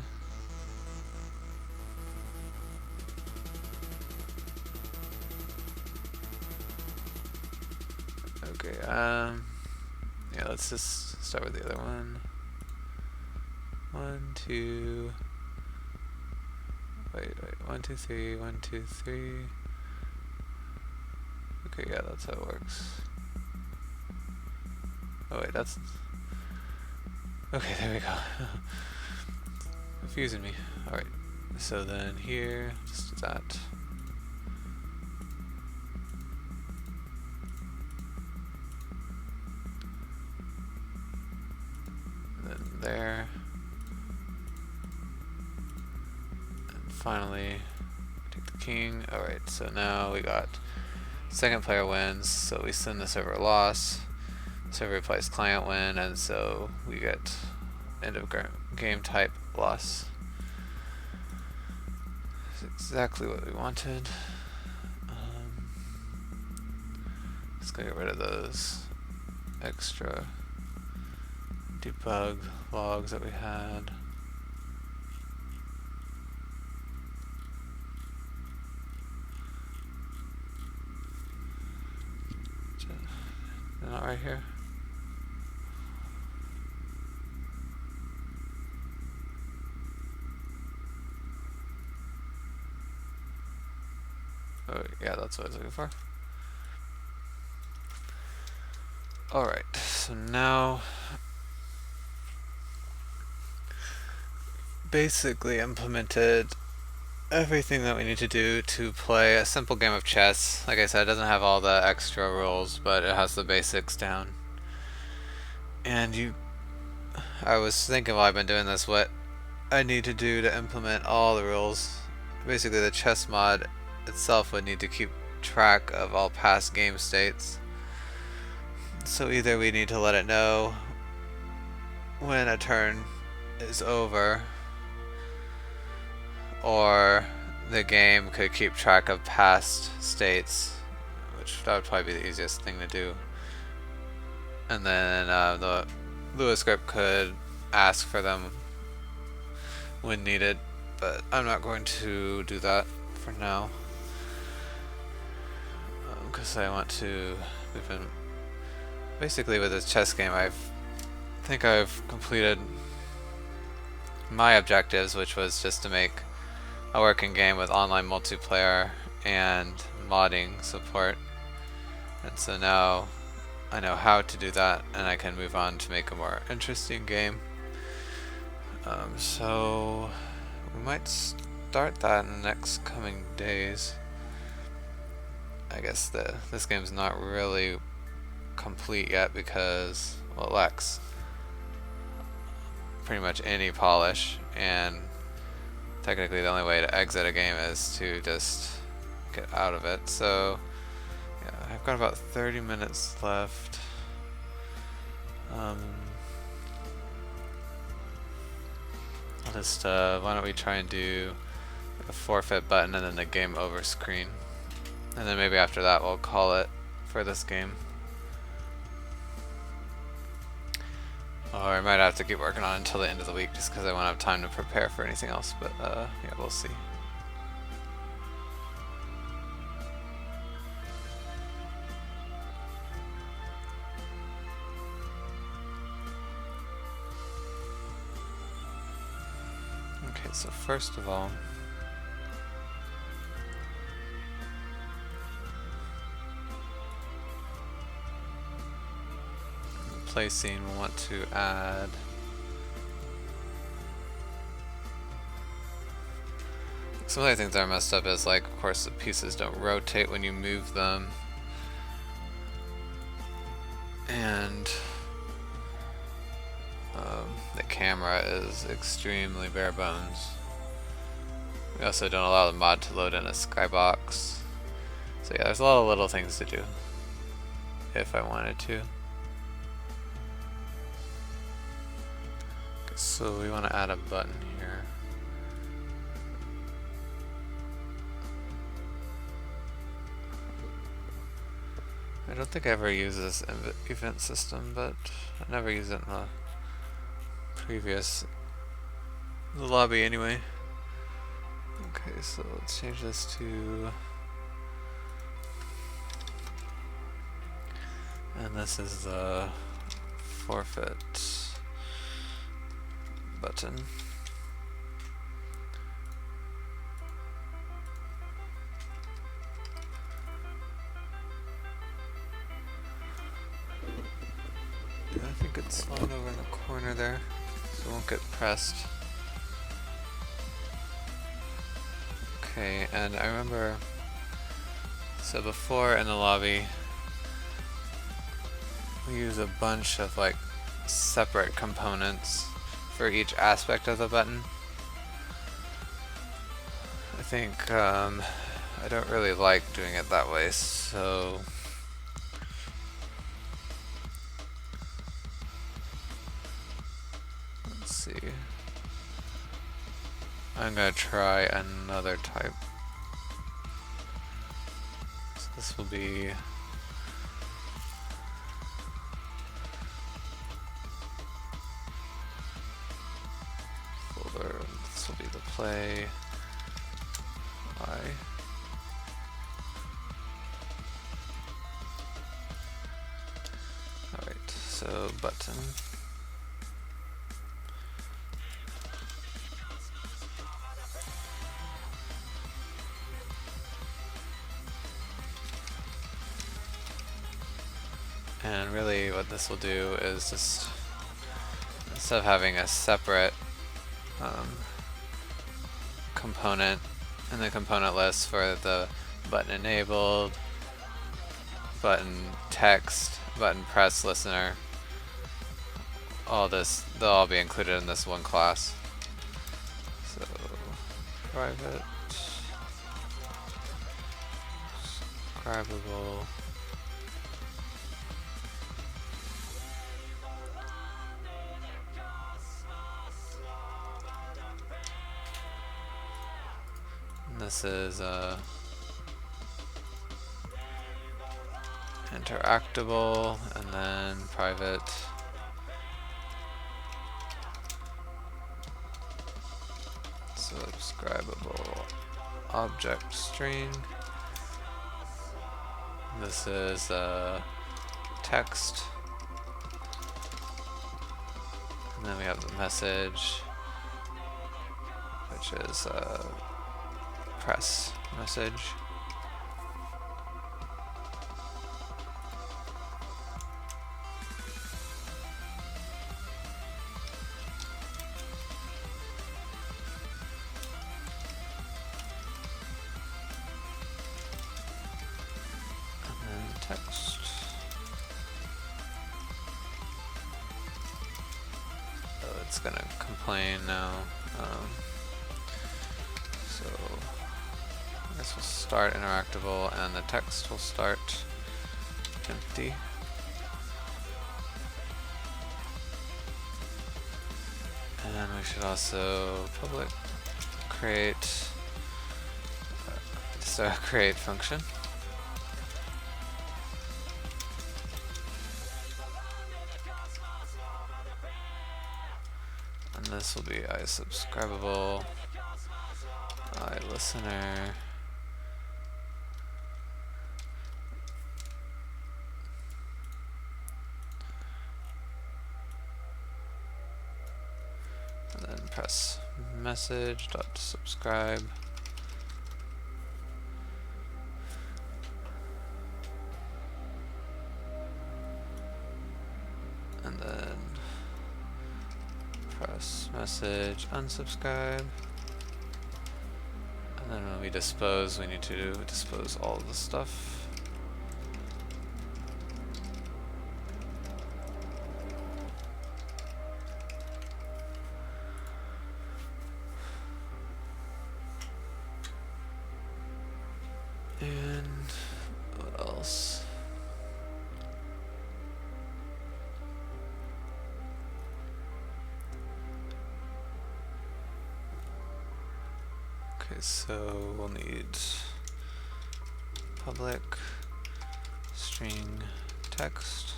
Okay, yeah, let's just start with the other one. 1, 2... Wait, 1, 2, 3, 1, 2, 3... Okay, yeah, that's how it works. Oh wait, that's... Okay, there we go. Confusing me. Alright, so then here, just do that. And then there. And finally, take the king. Alright, so now we got second player wins, so we send the server loss. Server replies client win, and so we get end of game type loss. That's exactly what we wanted. Let's go get rid of those extra debug logs that we had. They're not right here. Oh, yeah, that's what I was looking for. Alright, so now basically implemented everything that we need to do to play a simple game of chess. Like I said, it doesn't have all the extra rules, but it has the basics down. And I was thinking while I've been doing this what I need to do to implement all the rules. Basically the chess mod itself would need to keep track of all past game states. So either we need to let it know when a turn is over, or the game could keep track of past states, which that would probably be the easiest thing to do. And then the Lua script could ask for them when needed, but I'm not going to do that for now. Because I want to move in. Basically with this chess game, I think I've completed my objectives, which was just to make a working game with online multiplayer and modding support. And so now I know how to do that, and I can move on to make a more interesting game. So we might start that in the next coming days. I guess this game's not really complete yet because, well, it lacks pretty much any polish, and technically the only way to exit a game is to just get out of it. So yeah, I've got about 30 minutes left. I'll just why don't we try and do a forfeit button and then the game over screen, and then maybe after that we'll call it for this game. Or I might have to keep working on it until the end of the week just because I won't have time to prepare for anything else, but yeah, we'll see. Okay, so first of all, play scene, we'll want to add some of the things that are messed up is, like, of course the pieces don't rotate when you move them, and the camera is extremely bare bones. We also don't allow the mod to load in a skybox. So yeah, there's a lot of little things to do if I wanted to. So we want to add a button here. I don't think I ever use this event system, but I never use it in the previous lobby anyway. Okay, so let's change this to, and this is the forfeit button. Yeah, I think it's fine over in the corner there, so it won't get pressed. Okay, and I remember, so before in the lobby, we use a bunch of like separate components for each aspect of the button. I think I don't really like doing it that way, so let's see. I'm gonna try another type. So this will be folder. This will be the play. Alright, so button. And really what this will do is just, instead of having a separate component in the component list for the button enabled, button text, button press listener, all this, they'll all be included in this one class. So private, scribable, this is interactable, and then private subscribable object string. This is text, and then we have the message, which is press message. it's gonna complain now. So this will start interactable and the text will start empty. And we should also public create create function. And this will be iSubscribable, iListener, and then press message.subscribe. And then press message unsubscribe. And then when we dispose, we need to dispose all of the stuff. And what else? Okay, so we'll need public string text.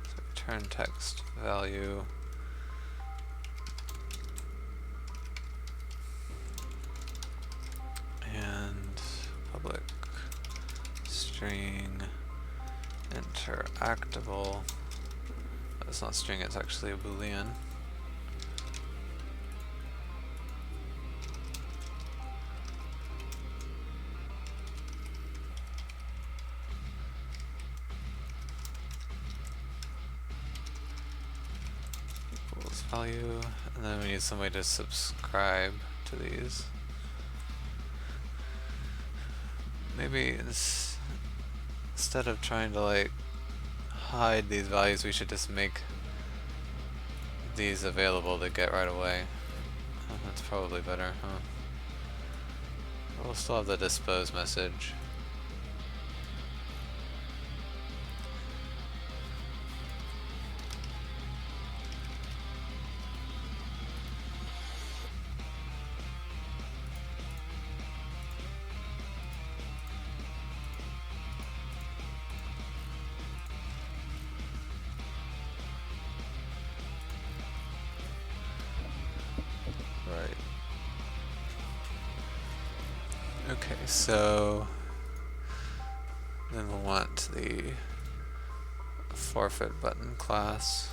So return text value. And public string interactable. It's not string, it's actually a Boolean. Equals value, and then we need some way to subscribe to these. Maybe instead of trying to like hide these values, we should just make these available to get right away. Oh, that's probably better, huh? We'll still have the dispose message. Right. Okay, so then we'll want the forfeit button class.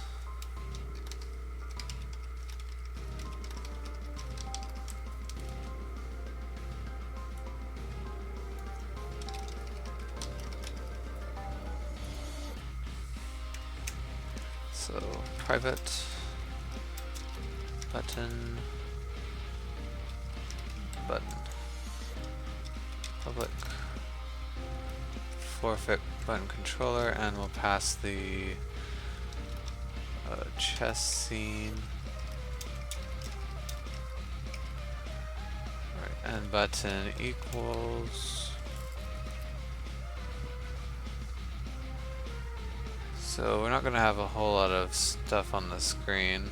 So private button public forfeit button controller, and we'll pass the chess scene. Right, and button equals. So we're not going to have a whole lot of stuff on the screen.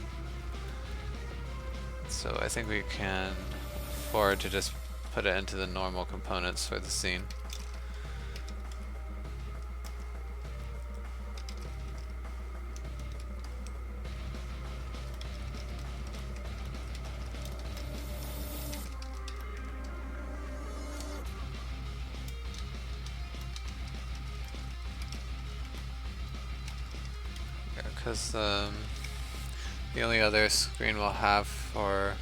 So I think we can afford to just put it into the normal components for the scene. Yeah, because the only other screen we'll have for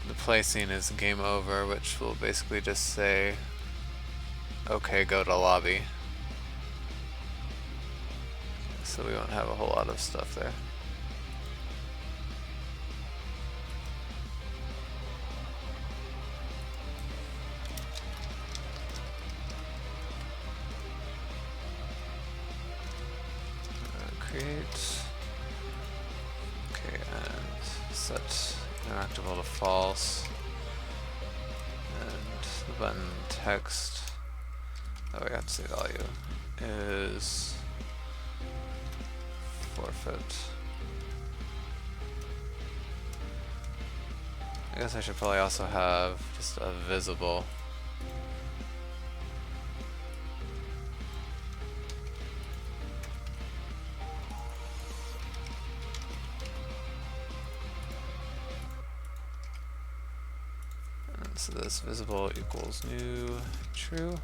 the play scene is game over, which will basically just say, okay, go to lobby. So we won't have a whole lot of stuff there. create. Okay, and set interactable to false. And the button text, oh we have to say value, is forfeit. I guess I should probably also have just a visible. And so this visible equals new true.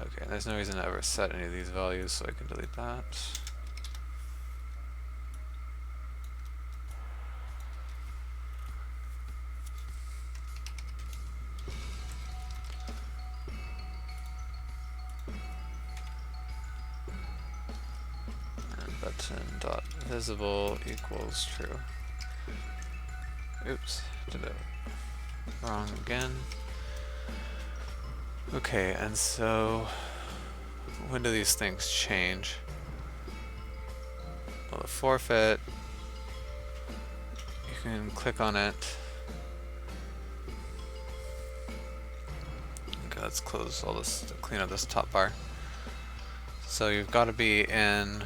Okay, and there's no reason to ever set any of these values, so I can delete that. And button dot visible equals true. Oops, did it wrong again. Okay, and so when do these things change? Well, the forfeit, you can click on it. Okay, let's close all this to clean up this top bar. So you've got to be in,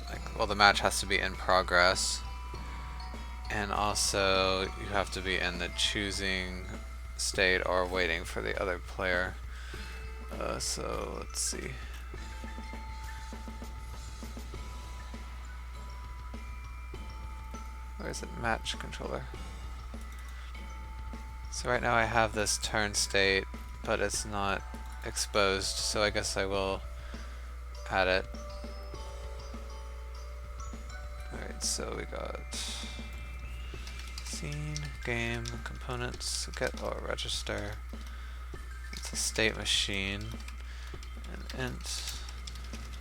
like, well, the match has to be in progress. And also, you have to be in the choosing state or waiting for the other player. So let's see. Where is it? Match controller. So right now I have this turn state, but it's not exposed, so I guess I will add it. Alright, so we got scene, game, components, get or register. It's a state machine, and int,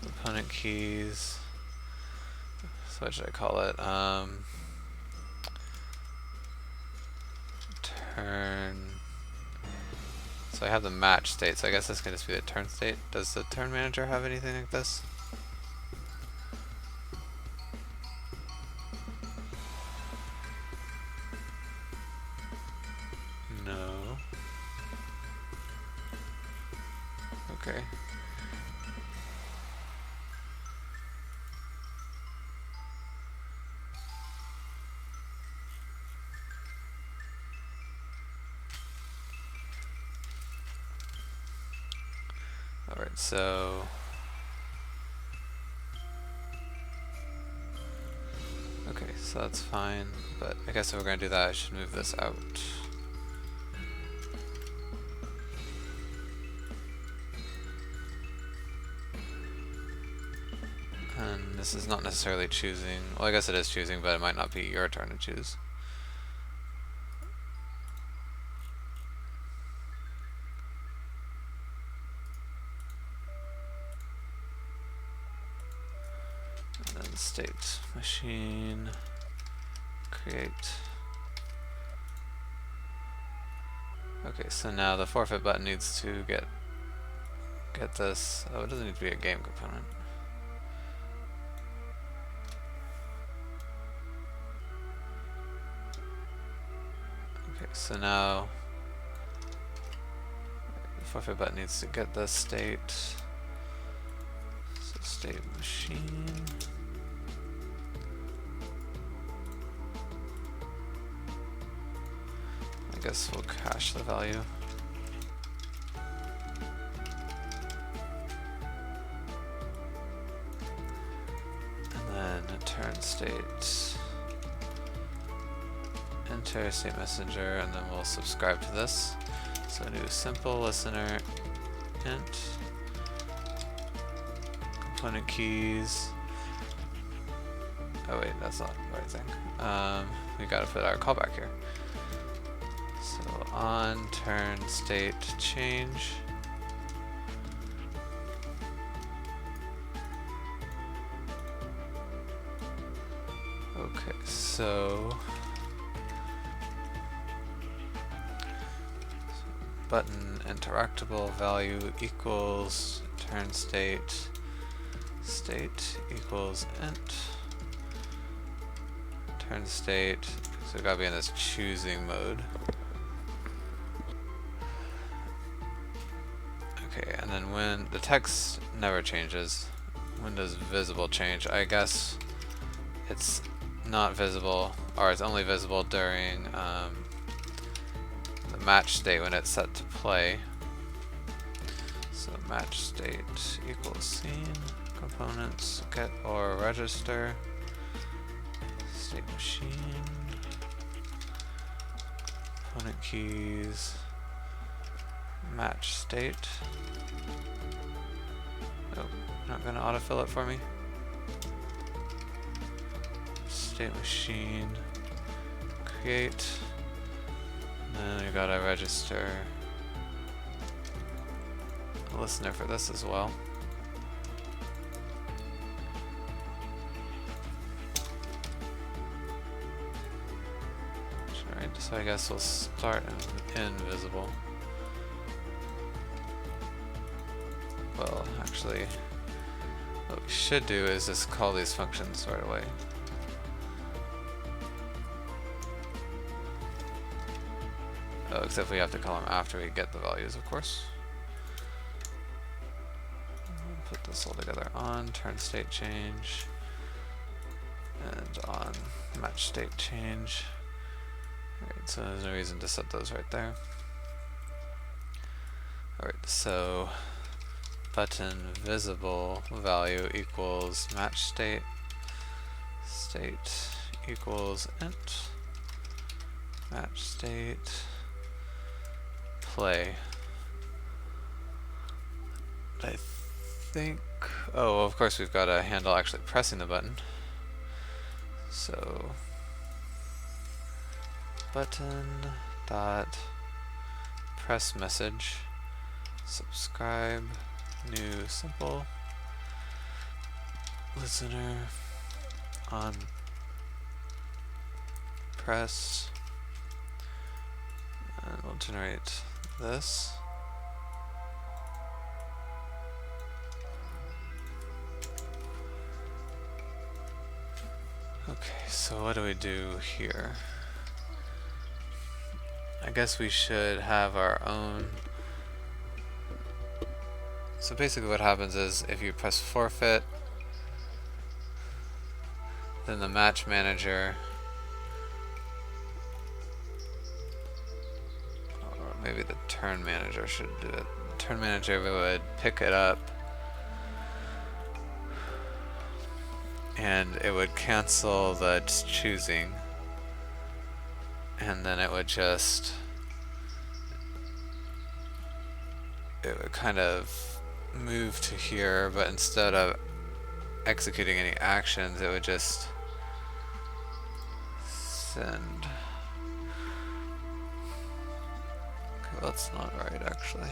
component keys. So what should I call it? Turn. So I have the match state, so I guess this can just be the turn state. Does the turn manager have anything like this? No. Okay. Alright, so okay, so that's fine, but I guess if we're going to do that, I should move this out. And this is not necessarily choosing, well I guess it is choosing, but it might not be your turn to choose. And then state machine, create. Okay, so now the forfeit button needs to get this. Oh, it doesn't need to be a game component. Okay, so now the forfeit button needs to get this state. So state machine. I guess we'll cache the value. And then turn state. Enter state messenger, and then we'll subscribe to this. So new simple listener int component keys. Oh wait, that's not the right thing. We gotta put our callback here. So on turn state change. Okay, so button interactable value equals turn state equals int turn state. So we gotta be in this choosing mode. Okay, and then when the text never changes, when does visible change? I guess it's not visible, or it's only visible during the match state when it's set to play. So match state equals scene components get or register state machine component keys match state. Nope, not gonna autofill it for me. State machine create, and then we gotta register a listener for this as well. Alright, so I guess we'll start in invisible. Well, actually, what we should do is just call these functions right away. Oh, except we have to call them after we get the values, of course. Put this all together on turn state change and on match state change. Alright, so there's no reason to set those right there. Alright, so button visible value equals match state equals int match state play. I think, oh, of course we've got to handle actually pressing the button. So button dot press message subscribe new simple listener on press, and we'll generate this. Okay, so what do we do here? I guess we should have our own. So basically what happens is if you press forfeit, then the match manager, or maybe the turn manager should do it. The turn manager would pick it up and it would cancel the choosing, and then it would just, it would kind of move to here, but instead of executing any actions, it would just send. Okay, well, that's not right actually.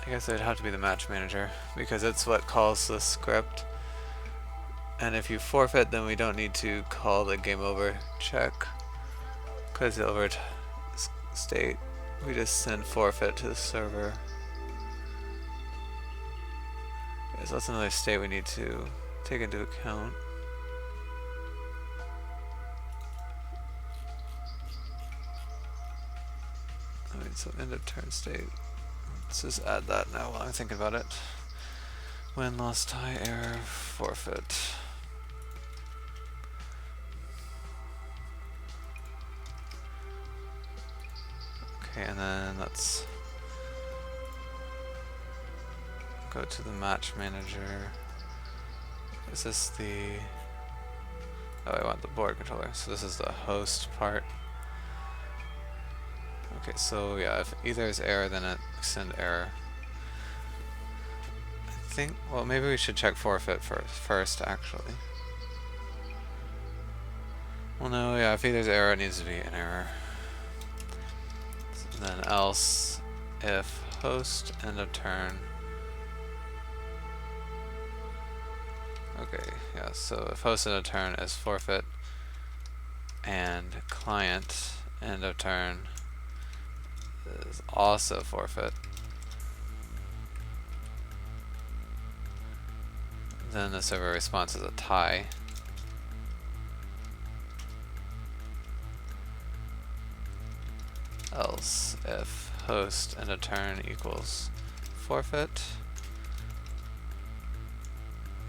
I guess it would have to be the match manager because it's what calls the script. And if you forfeit, then we don't need to call the game over check because the over state, we just send forfeit to the server. Okay, so that's another state we need to take into account. Alright, so end of turn state. Let's just add that now while I'm thinking about it. Win, loss, tie, error, forfeit. Okay, and then let's go to the match manager. Is this the... Oh, I want the board controller. So this is the host part. Okay, so yeah, if either is error, then it send error. I think, well, maybe we should check forfeit first actually. Well, no, yeah, if either's error, it needs to be an error. And then else if host end of turn. Okay, yeah, so if host end of turn is forfeit and client end of turn is also forfeit, then the server response is a tie. Else if host end of turn equals forfeit,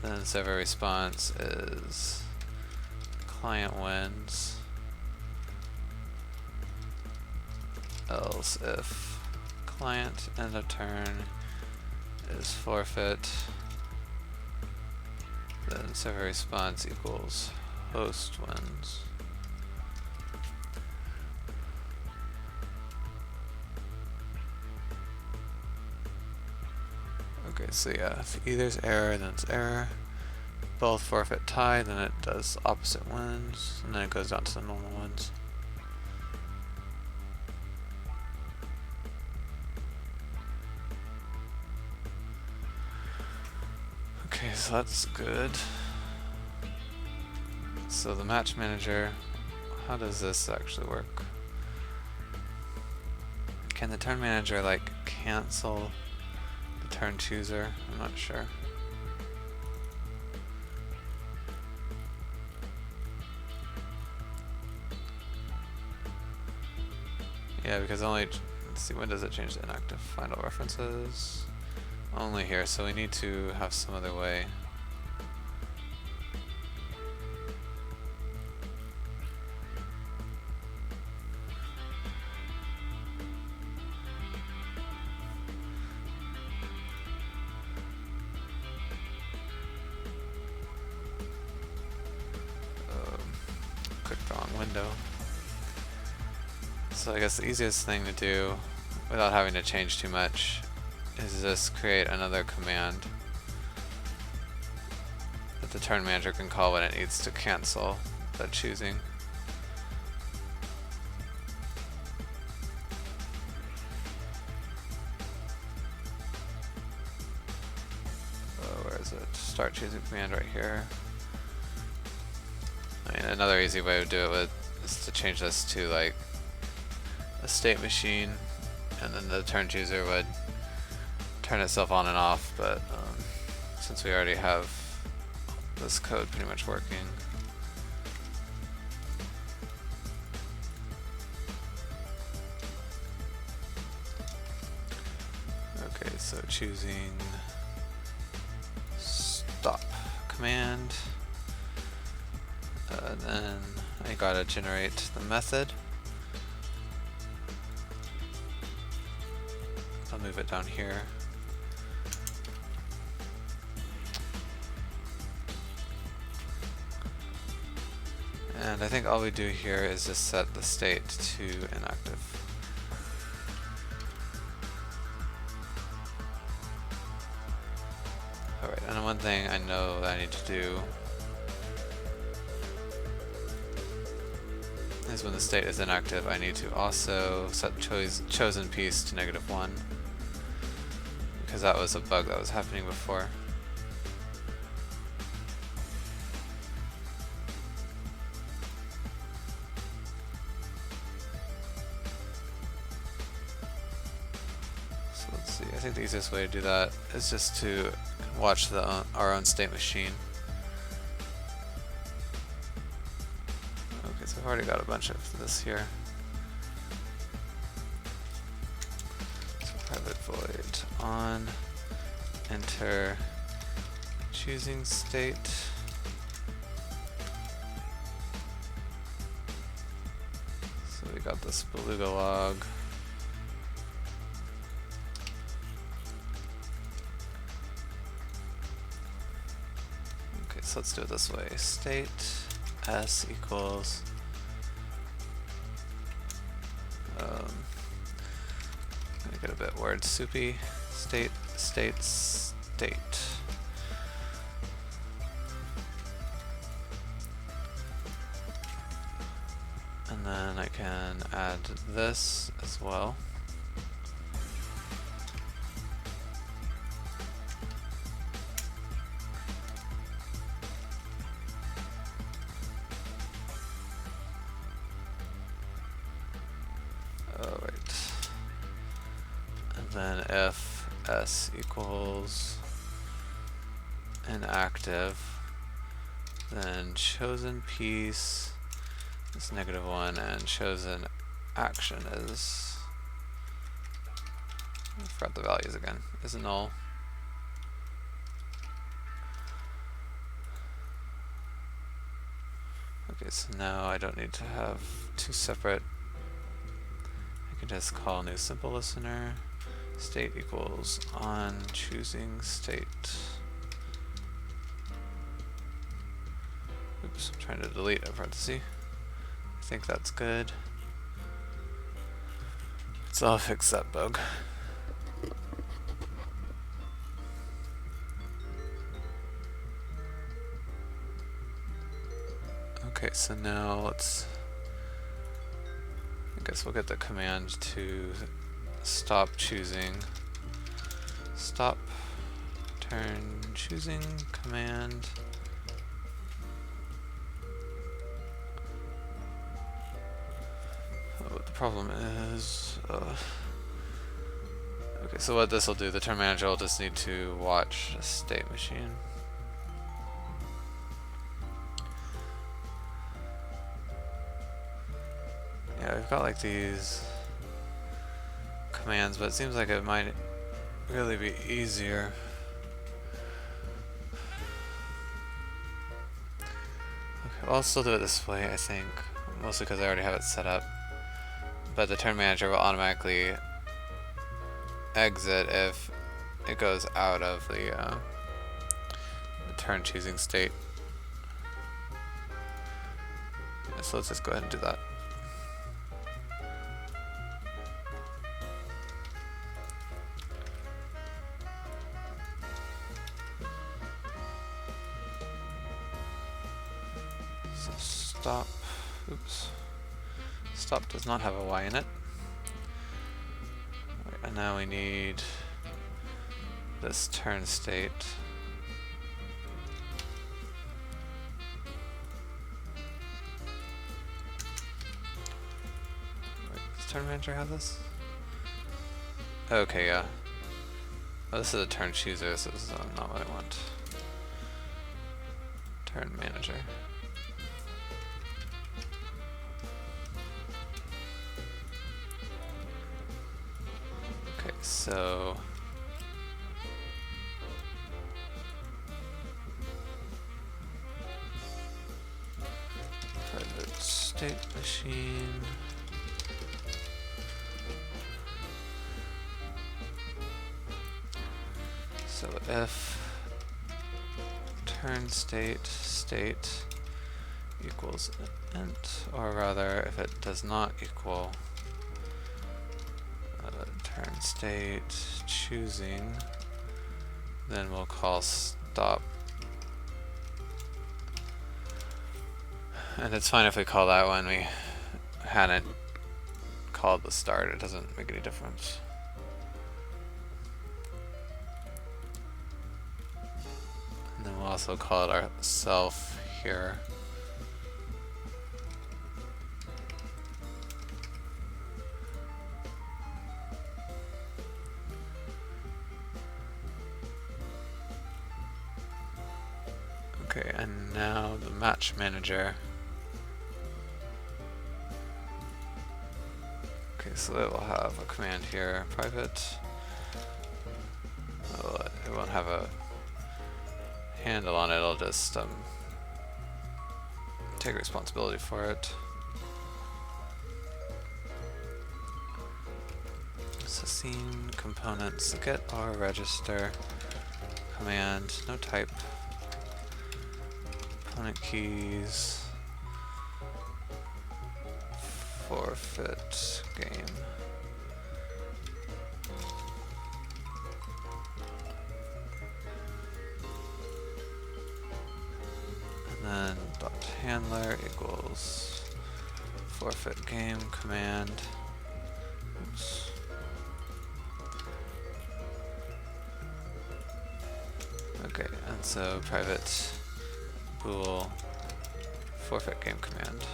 then server response is client wins. Else if client end of turn is forfeit, then server response equals host wins. Okay, so yeah, if either's error, then it's error. Both forfeit tie, then it does opposite wins, and then it goes down to the normal ones. Okay, so that's good. So the match manager, how does this actually work? Can the turn manager like cancel the turn chooser? I'm not sure. Yeah, because only, let's see, when does it change to inactive? Final references. Only here, so we need to have some other way. Clicked the wrong window. So I guess the easiest thing to do, without having to change too much, is just create another command that the turn manager can call when it needs to cancel the choosing. Where is it? Start choosing command right here. I mean, another easy way to do it is to change this to like a state machine, and then the turn chooser would turn itself on and off, but since we already have this code pretty much working, okay, so choosing stop command, then I gotta generate the method. I'll move it down here. And I think all we do here is just set the state to inactive. Alright, and one thing I know that I need to do is when the state is inactive, I need to also set chosen piece to -1, because that was a bug that was happening before. So let's see, I think the easiest way to do that is just to watch our own state machine. Okay, so I've already got a bunch of this here. So private void on, enter choosing state. So we got this beluga log. Okay, so let's do it this way. State s equals I'm gonna get a bit word soupy. State. And then I can add this as well. then if s equals inactive, then chosen piece is -1 and chosen action is, I forgot the values again, is null. Okay, so now I don't need to have two separate. I can just call new simple listener, state equals on choosing state. Oops, I'm trying to delete a parenthesis. I think that's good. So I'll fix that bug. Okay, so now let's, I guess we'll get the command to stop choosing. Stop turn choosing command. Oh, the problem is, okay, so what this will do, the turn manager will just need to watch a state machine. Yeah, we've got like these commands, but it seems like it might really be easier. Okay, well, I'll still do it this way, I think, mostly because I already have it set up. But the turn manager will automatically exit if it goes out of the turn choosing state. Yeah, so let's just go ahead and do that. So stop, oops, stop does not have a Y in it. And now we need this turn state. Wait, does turn manager have this? Okay, yeah. Oh, this is a turn chooser, so this is not what I want. Turn manager. Okay, so private state machine. So if turn state equals int, or rather if it does not equal turn state choosing, then we'll call stop. And it's fine if we call that when we hadn't called the start, it doesn't make any difference. And then we'll also call it our self here. Okay, and now the match manager. Okay, so it will have a command here, private. Well, it won't have a handle on it, it'll just take responsibility for it. So scene components, get or register command, no type. Component keys, forfeit game. And then dot handler equals forfeit game command. Oops. Okay, and so private bool forfeit game command.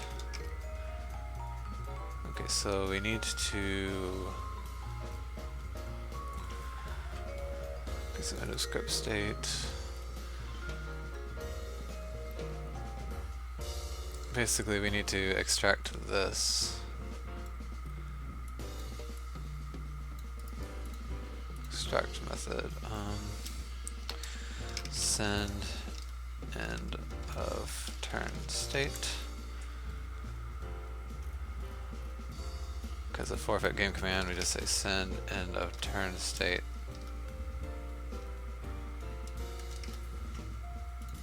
Okay, so we need to Is it a script state? Basically, we need to extract this. Extract method. Send end of turn state. Because the forfeit game command, we just say send end of turn state.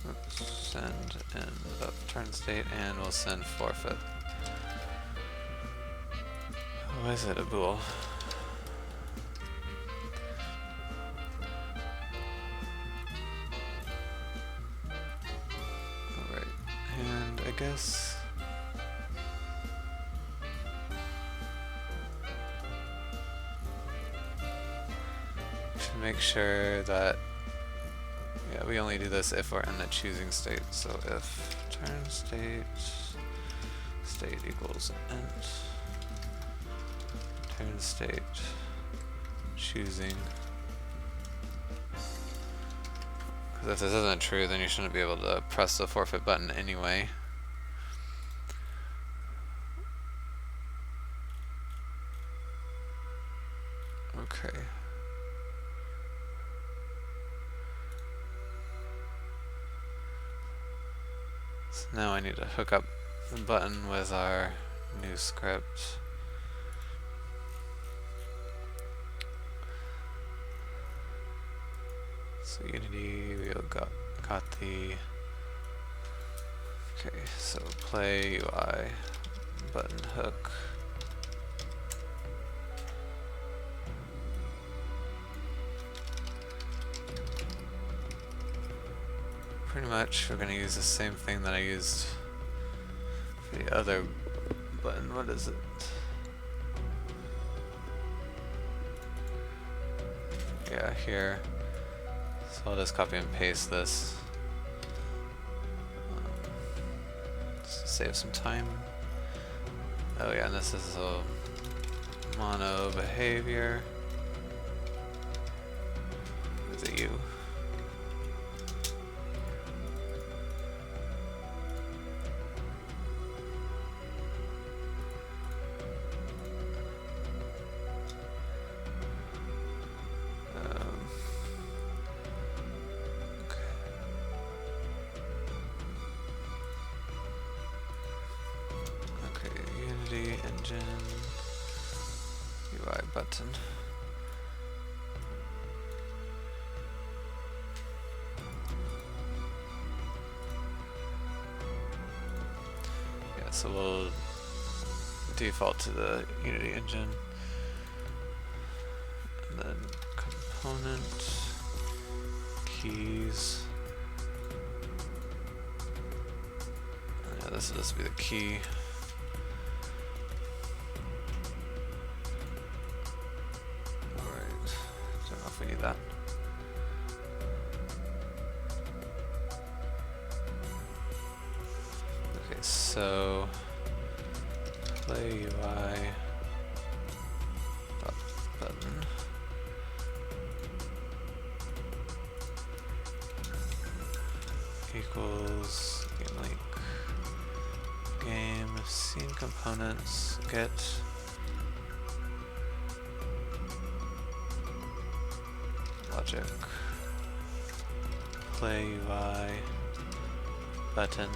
Oops, send end of turn state, and we'll send forfeit. Why is it a bool? Alright, and I guess make sure that, yeah, we only do this if we're in the choosing state. So if turn state equals int turn state choosing, because if this isn't true, then you shouldn't be able to press the forfeit button anyway. Okay. So now I need to hook up the button with our new script. So Unity, we got the, okay, so play UI button hook. Pretty much we're going to use the same thing that I used for the other button. What is it? Yeah, here. So I'll just copy and paste this. Just to save some time. Oh yeah, and this is a mono behavior. Is it you? Engine UI button. Yeah, so we'll default to the Unity engine, and then component keys. Yeah, this will just be the key. We need that. Okay, so play UI button equals link game scene components get logic play UI button,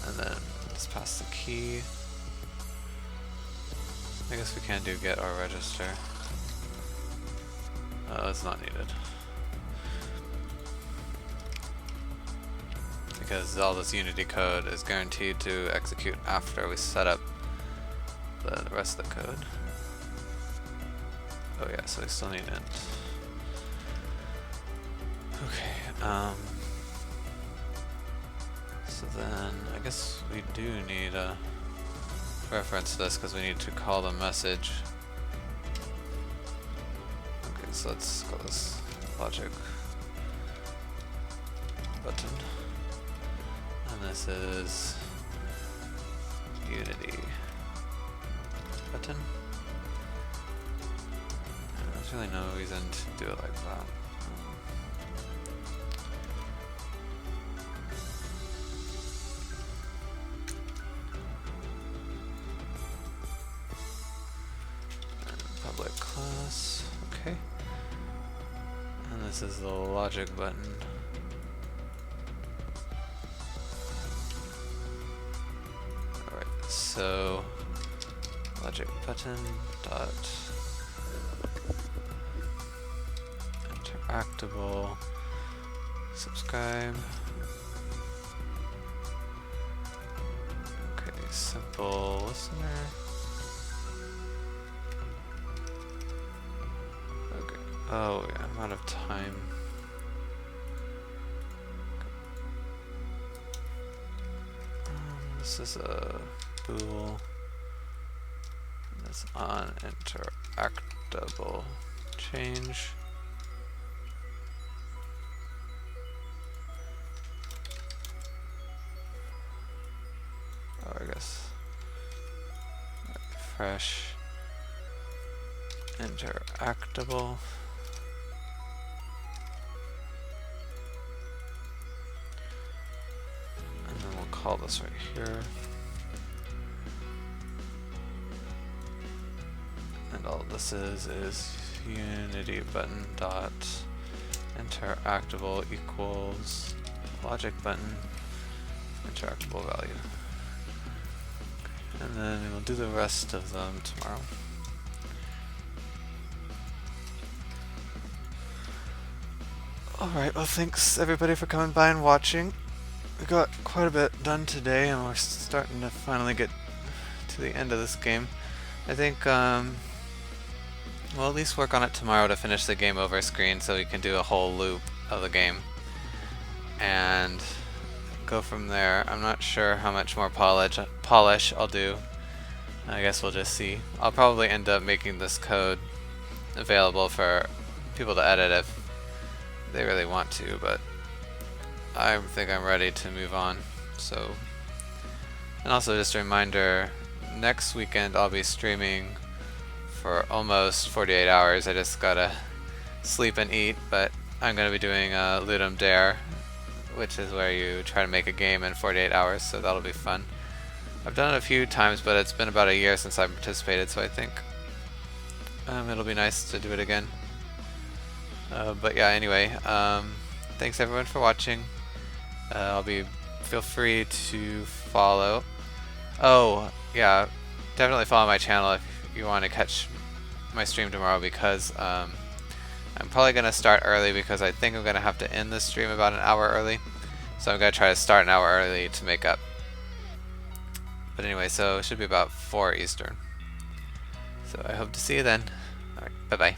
and then just pass the key. I guess we can do get or register. Oh, it's not needed because all this Unity code is guaranteed to execute after we set up the rest of the code. Oh yeah, so we still need int. Okay, so then I guess we do need a reference this because we need to call the message. Okay, so let's call this logic button, and this is Unity button. There's really no reason to do it like that. Public class, okay. And this is the logic button. Alright, so logic button dot interactable subscribe. Okay, simple listener. Okay. Oh yeah, I'm out of time. This is a bool. That's on interactable change. Oh, I guess fresh interactable. And then we'll call this right here. And all this is unity button dot interactable equals logic button interactable value. Okay. And then we'll do the rest of them tomorrow. Alright, well thanks everybody for coming by and watching. We got quite a bit done today and we're starting to finally get to the end of this game. I think we'll at least work on it tomorrow to finish the game over screen so we can do a whole loop of the game and go from there. I'm not sure how much more polish I'll do. I guess we'll just see. I'll probably end up making this code available for people to edit if they really want to, but I think I'm ready to move on. So, and also just a reminder, next weekend I'll be streaming for almost 48 hours. I just gotta sleep and eat, but I'm gonna be doing a Ludum Dare, which is where you try to make a game in 48 hours, so that'll be fun. I've done it a few times, but it's been about a year since I've participated, so I think it'll be nice to do it again. But yeah, anyway, thanks everyone for watching. Feel free to follow. Oh, yeah, definitely follow my channel if you want to catch my stream tomorrow, because I'm probably going to start early because I think I'm going to have to end the stream about an hour early. So I'm going to try to start an hour early to make up. But anyway, so it should be about 4 Eastern. So I hope to see you then. Alright, bye-bye.